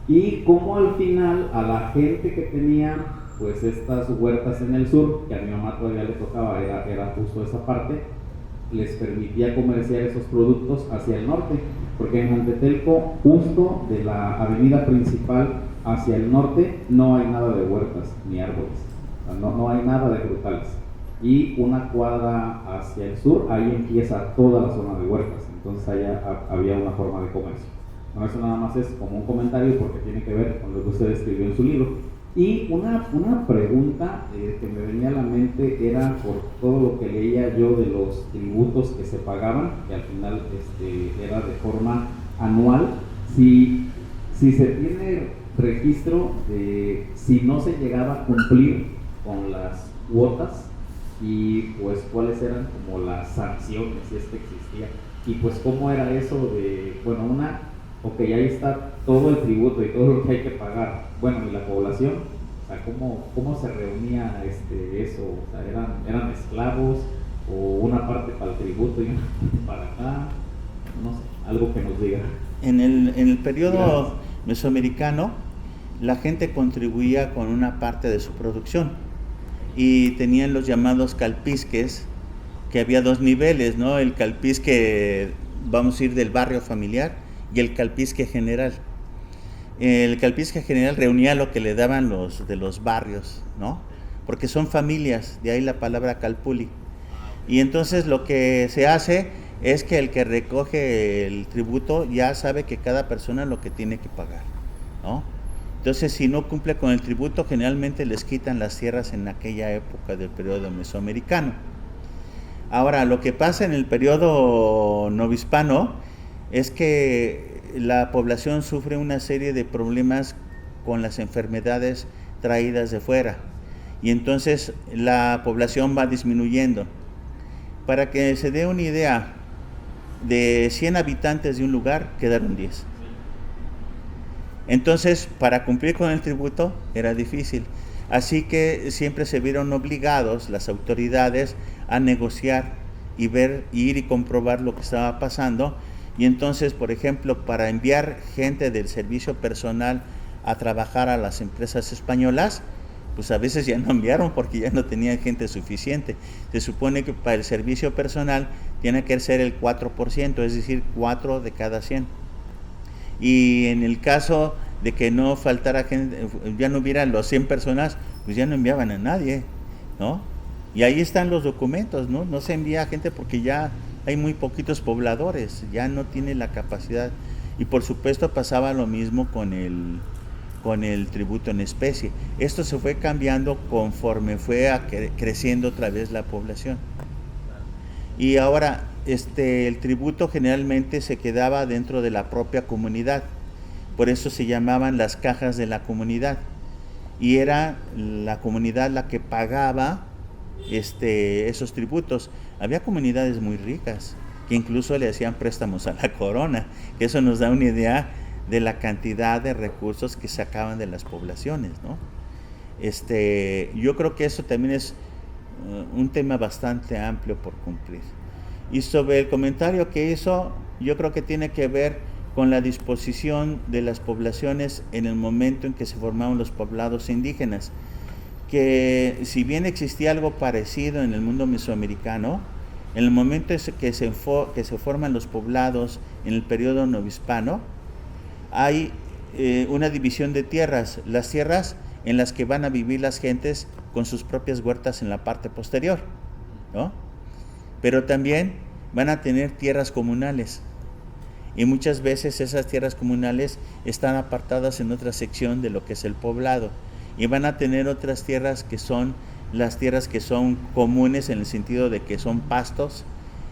Y como al final a la gente que tenía pues estas huertas en el sur, que a mi mamá todavía le tocaba, era justo esa parte, les permitía comerciar esos productos hacia el norte, porque en Jantetelco, justo de la avenida principal hacia el norte, no hay nada de huertas ni árboles, o sea, no hay nada de frutales. Y una cuadra hacia el sur, ahí empieza toda la zona de huertas, entonces allá había una forma de comercio. Bueno, eso nada más es como un comentario porque tiene que ver con lo que usted escribió en su libro. Y una pregunta que me venía a la mente era por todo lo que leía yo de los tributos que se pagaban, que al final era de forma anual, si se tiene registro de si no se llegaba a cumplir con las cuotas y pues cuáles eran como las sanciones, si es que existía, y pues cómo era eso de, bueno, ok, ahí está todo el tributo y todo lo que hay que pagar, bueno, y la población, o sea, cómo se reunía eso, o sea, eran esclavos, o una parte para el tributo y una parte para acá, no sé, algo que nos diga. En el periodo Gracias. mesoamericano, la gente contribuía con una parte de su producción y tenían los llamados calpisques, que había dos niveles, ¿no? El calpisque, vamos a ir del barrio familiar, y el calpisque general. El calpisque general reunía lo que le daban los de los barrios, ¿no? Porque son familias, de ahí la palabra calpuli. Y entonces lo que se hace es que el que recoge el tributo ya sabe que cada persona lo que tiene que pagar, ¿no? Entonces, si no cumple con el tributo, generalmente les quitan las tierras en aquella época del periodo mesoamericano. Ahora, lo que pasa en el periodo novohispano es que la población sufre una serie de problemas con las enfermedades traídas de fuera, y entonces la población va disminuyendo. Para que se dé una idea, de 100 habitantes de un lugar quedaron 10. Entonces, para cumplir con el tributo era difícil. Así que siempre se vieron obligados las autoridades a negociar y ver, ir y comprobar lo que estaba pasando. Y entonces, por ejemplo, para enviar gente del servicio personal a trabajar a las empresas españolas, pues a veces ya no enviaron porque ya no tenían gente suficiente. Se supone que para el servicio personal tiene que ser el 4%, es decir, 4 de cada 100. Y en el caso de que no faltara gente, ya no hubieran los 100 personas, pues ya no enviaban a nadie, ¿no? Y ahí están los documentos, ¿no? No se envía gente porque ya hay muy poquitos pobladores, ya no tiene la capacidad. Y por supuesto pasaba lo mismo con el tributo en especie. Esto se fue cambiando conforme fue creciendo otra vez la población. Y ahora el tributo generalmente se quedaba dentro de la propia comunidad, por eso se llamaban las cajas de la comunidad, y era la comunidad la que pagaba esos tributos. Había comunidades muy ricas que incluso le hacían préstamos a la corona, que eso nos da una idea de la cantidad de recursos que sacaban de las poblaciones, ¿no? Yo creo que eso también es un tema bastante amplio por cumplir. Y sobre el comentario que hizo, yo creo que tiene que ver con la disposición de las poblaciones en el momento en que se formaron los poblados indígenas, que si bien existía algo parecido en el mundo mesoamericano, en el momento en que se forman los poblados en el periodo novohispano, hay una división de tierras, las tierras en las que van a vivir las gentes con sus propias huertas en la parte posterior, ¿no? Pero también van a tener tierras comunales, y muchas veces esas tierras comunales están apartadas en otra sección de lo que es el poblado, y van a tener otras tierras que son las tierras que son comunes en el sentido de que son pastos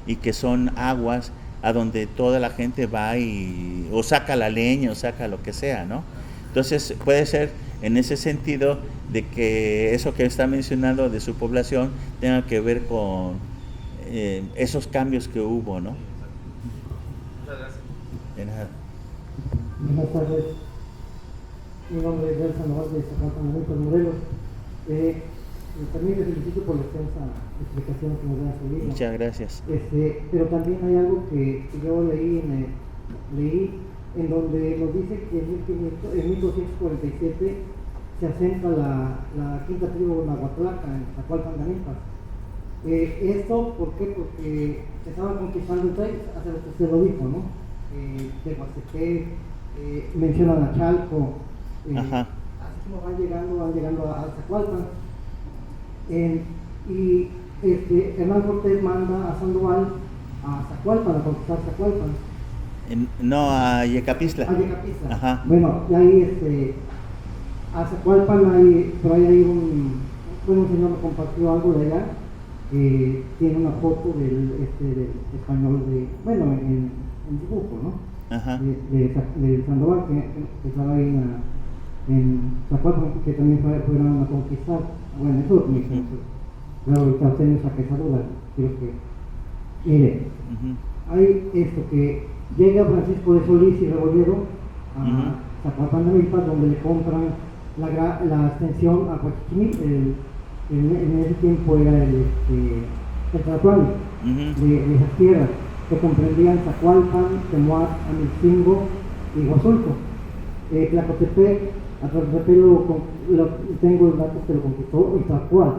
y que son aguas a donde toda la gente va o saca la leña o saca lo que sea, ¿no? Entonces puede ser en ese sentido de que eso que está mencionando de su población tenga que ver con esos cambios que hubo, ¿no? Muchas gracias. De nada. Buenas tardes. Mi nombre es Nelson Sandoval de Zacatecas, Morelos. También les felicito por la extensa explicación que nos da su libro. Muchas gracias. Pero también hay algo que yo leí en donde nos dice que en 1247 se asenta la quinta tribu Nahuatlaca en Zacualpan, Tamaulipas. ¿Esto por qué? Porque se estaban conquistando el país, hacia lo que usted lo dijo, ¿no? Tehuastepec, mencionan a Chalco, así como van llegando a Zacualpan. Y Hernán Cortés manda a Sandoval a Zacualpan, a conquistar Zacualpan. No, a Yecapistla. A Yecapistla. Ajá. Bueno, y ahí a Zacualpan por ahí hay un señor me compartió algo de allá, que tiene una foto del español en dibujo, ¿no? Ajá. De Sandoval, que estaba ahí en Zacualpan, que también fueron a conquistar. Bueno, eso es lo que me dijeron. Claro, ahorita tengo esa duda, creo que... Mire, hay esto que llega Francisco de Solís y Rebolledo a Zacualpan de Milpas, donde le compran la extensión a Huachichimí, en ese tiempo era el Tlatoani, de esas tierras, que comprendían Zacualpan, Temoac, Amilcingo y Huazulco. Tlacotepec, a Tlacotepec tengo el dato que lo conquistó Iztacual,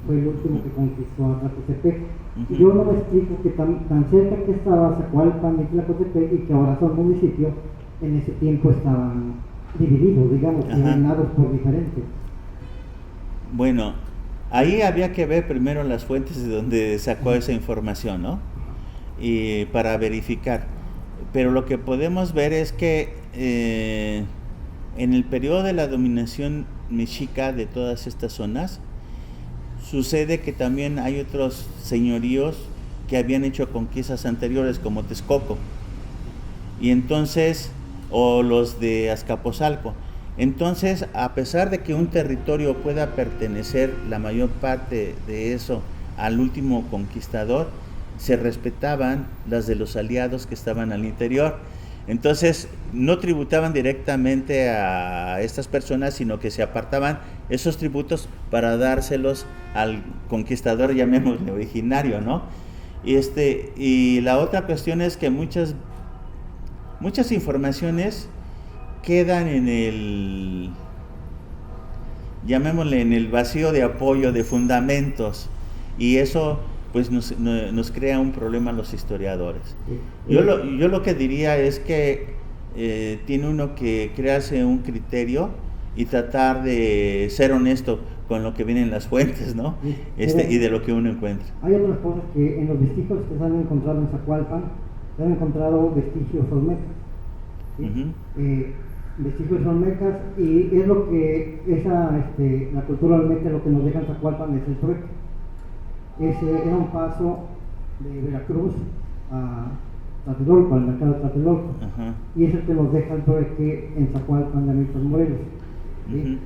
fue el último que conquistó a Tlacotepec. Yo no me explico que tan cerca que estaba Zacualpan y Tlacotepec y que ahora son municipios, en ese tiempo estaban divididos, digamos, y ordenados por diferentes. Bueno, ahí había que ver primero las fuentes de donde sacó esa información, ¿no? Y para verificar. Pero lo que podemos ver es que en el periodo de la dominación mexica de todas estas zonas, sucede que también hay otros señoríos que habían hecho conquistas anteriores, como Texcoco, y entonces, o los de Azcapotzalco. Entonces, a pesar de que un territorio pueda pertenecer la mayor parte de eso al último conquistador, se respetaban las de los aliados que estaban al interior. Entonces, no tributaban directamente a estas personas, sino que se apartaban esos tributos para dárselos al conquistador, llamémosle originario, ¿no? Y la otra cuestión es que muchas informaciones quedan en el, llamémosle, en el vacío de apoyo, de fundamentos, y eso pues nos crea un problema a los historiadores. Yo lo que diría es que tiene uno que crearse un criterio y tratar de ser honesto con lo que vienen las fuentes, ¿no? Y de lo que uno encuentra. Hay otras cosas que en los vestigios que se han encontrado en Zacualpan, se han encontrado vestigios olmecas, ¿sí? Vestigios olmecas, y es lo que la cultura olmeca, lo que nos deja en Zacualpan es el trueque. Ese era un paso de Veracruz a Tlatelolco, al mercado de Tlatelolco, y es el que nos deja el trueque en Zacualpan de Milpas, Morelos, ¿sí?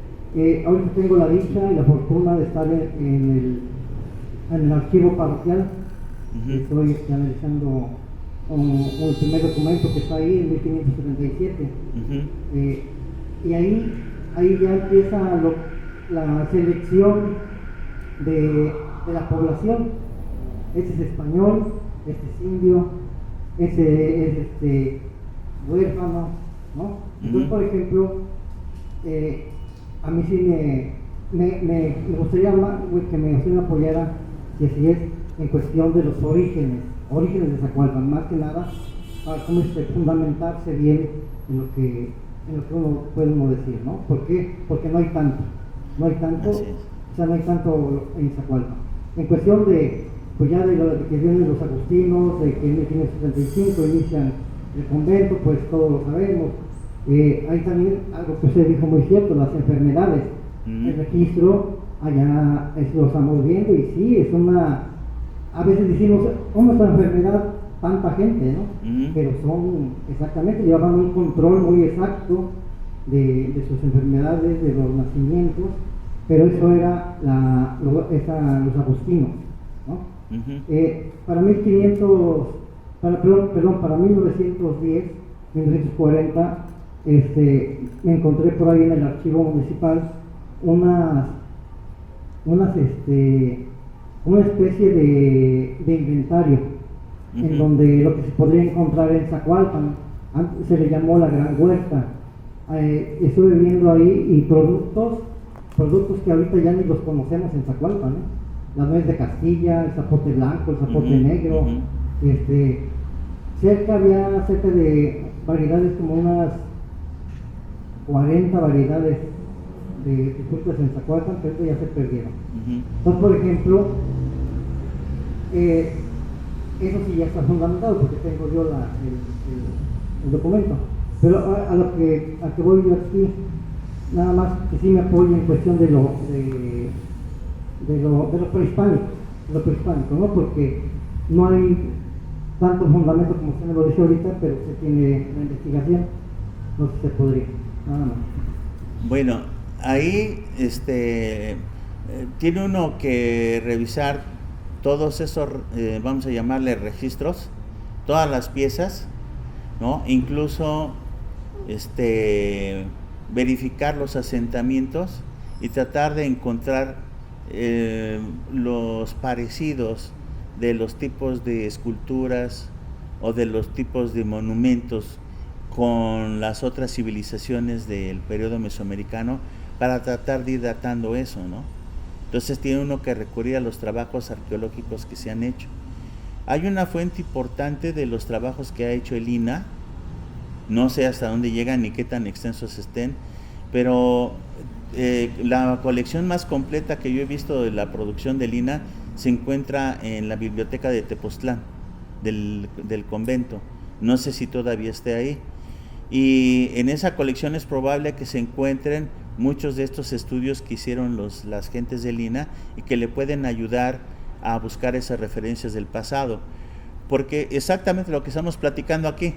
Ahorita tengo la dicha y la fortuna de estar en el archivo parroquial. Estoy analizando el primer documento que está ahí, en 1577, y ahí ya empieza la selección de la población. Este es español, este es indio, ese es huérfano, ¿no? Entonces, por ejemplo, a mí sí me gustaría que me apoyara, si así es, en cuestión de los orígenes de Zacualpan, más que nada para cómo fundamentarse bien en lo que uno puede decir, ¿no? ¿Por qué? Porque no hay tanto, o sea, no hay tanto en Zacualpan. En cuestión de, pues ya de que vienen los agustinos, de que en 1575 inician el convento, pues todos lo sabemos. Hay también algo que usted dijo muy cierto, las enfermedades. El registro, allá lo estamos viendo, y sí, es a veces decimos, ¿cómo es la enfermedad tanta gente, no? Pero exactamente, llevaban un control muy exacto de sus enfermedades, de los nacimientos, pero eso era los agustinos, ¿no? Para 1910, 1940, me encontré por ahí en el archivo municipal una especie de inventario, en donde lo que se podría encontrar en Zacualpan, antes se le llamó la Gran Huerta. Estuve viendo ahí y productos que ahorita ya ni los conocemos en Zacualpan, ¿eh? La nuez de Castilla, el zapote blanco, el zapote negro, había cerca de variedades, como unas 40 variedades de frutas en Zacualpan, pero ya se perdieron. Entonces, por ejemplo, eso sí ya está fundamentado, porque tengo yo el documento. Pero a lo que voy yo aquí, nada más que sí me apoyo en cuestión de lo prehispánico, ¿no? Porque no hay tanto fundamento como usted me lo dice ahorita, pero se tiene la investigación, no sé si se podría, nada más. Bueno, ahí tiene uno que revisar todos esos, vamos a llamarle registros, todas las piezas, ¿no? Incluso verificar los asentamientos y tratar de encontrar los parecidos de los tipos de esculturas o de los tipos de monumentos con las otras civilizaciones del periodo mesoamericano para tratar de ir datando eso, ¿no? Entonces tiene uno que recurrir a los trabajos arqueológicos que se han hecho. Hay una fuente importante de los trabajos que ha hecho el INAH, no sé hasta dónde llegan ni qué tan extensos estén, pero la colección más completa que yo he visto de la producción del INAH se encuentra en la biblioteca de Tepoztlán, del convento. No sé si todavía esté ahí. Y en esa colección es probable que se encuentren muchos de estos estudios que hicieron las gentes del INAH y que le pueden ayudar a buscar esas referencias del pasado. Porque exactamente lo que estamos platicando aquí,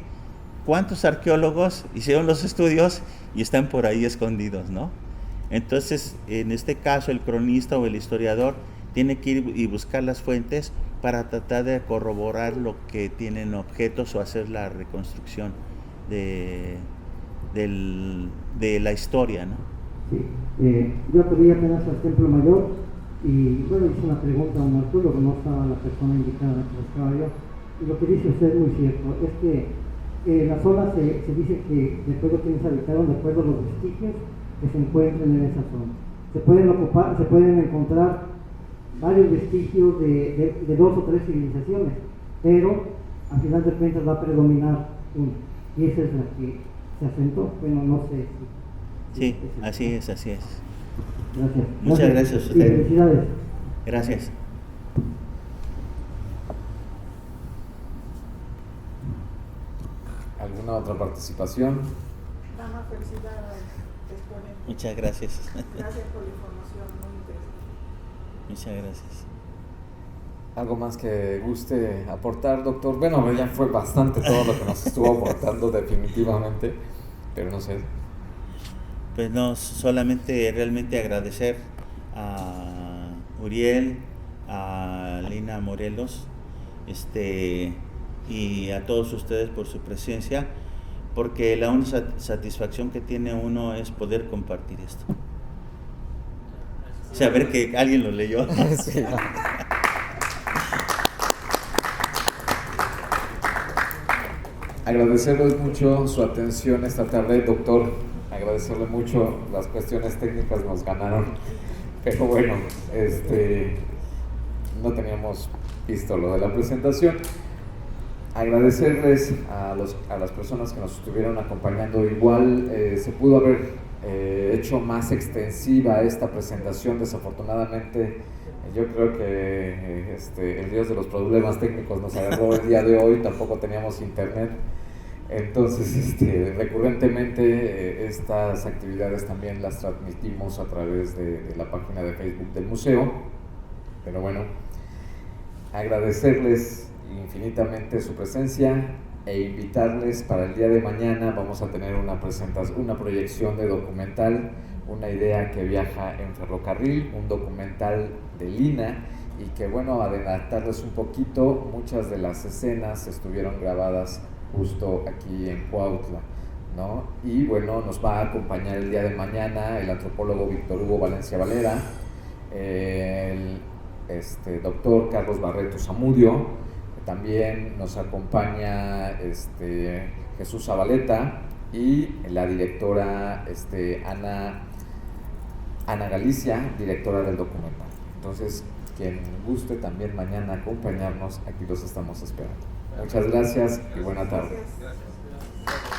¿cuántos arqueólogos hicieron los estudios y están por ahí escondidos, ¿no? Entonces, en este caso, el cronista o el historiador tiene que ir y buscar las fuentes para tratar de corroborar lo que tienen objetos o hacer la reconstrucción de la historia, ¿no? Sí, yo acudí apenas al Templo Mayor y bueno, hice una pregunta a un arqueólogo, no estaba la persona indicada que buscaba yo, y lo que dice usted es muy cierto, es que la zona se dice que de acuerdo a quienes habitaron, de acuerdo a los vestigios que se encuentran en esa zona. Se pueden encontrar varios vestigios de 2 o 3 civilizaciones, pero al final de cuentas va a predominar una, y esa es la que se asentó. Bueno, no sé si... Sí, así es. Gracias. Muchas gracias a Y usted. felicidades. Gracias. ¿Alguna otra participación? Nada más felicidad al exponente. Muchas gracias. Gracias por la información, muy interesante. Muchas gracias. ¿Algo más que guste aportar, doctor? Bueno, ya fue bastante todo lo que nos estuvo aportando definitivamente, pero no sé. Pues no, solamente realmente agradecer a Uriel, a Lina Morelos, y a todos ustedes por su presencia, porque la única satisfacción que tiene uno es poder compartir esto. Saber que alguien lo leyó. Sí, no. Agradecerles mucho su atención esta tarde, doctor. Agradecerle mucho, las cuestiones técnicas nos ganaron, pero bueno, no teníamos visto lo de la presentación. Agradecerles a las personas que nos estuvieron acompañando. Igual se pudo haber hecho más extensiva esta presentación. Desafortunadamente, yo creo que el Dios de los problemas técnicos nos agarró el día de hoy. Tampoco teníamos internet. Entonces, recurrentemente estas actividades también las transmitimos a través de la página de Facebook del museo. Pero bueno, agradecerles infinitamente su presencia e invitarles para el día de mañana. Vamos a tener una proyección de documental, una idea que viaja en ferrocarril, un documental de Lina, y que bueno, adelantarles un poquito, muchas de las escenas estuvieron grabadas justo aquí en Cuautla, ¿no? Y bueno, nos va a acompañar el día de mañana el antropólogo Víctor Hugo Valencia Valera, el doctor Carlos Barreto Zamudio, también nos acompaña Jesús Zabaleta y la directora Ana Galicia, directora del documental. Entonces, quien guste también mañana acompañarnos, aquí los estamos esperando. Muchas gracias y buena tarde. Gracias.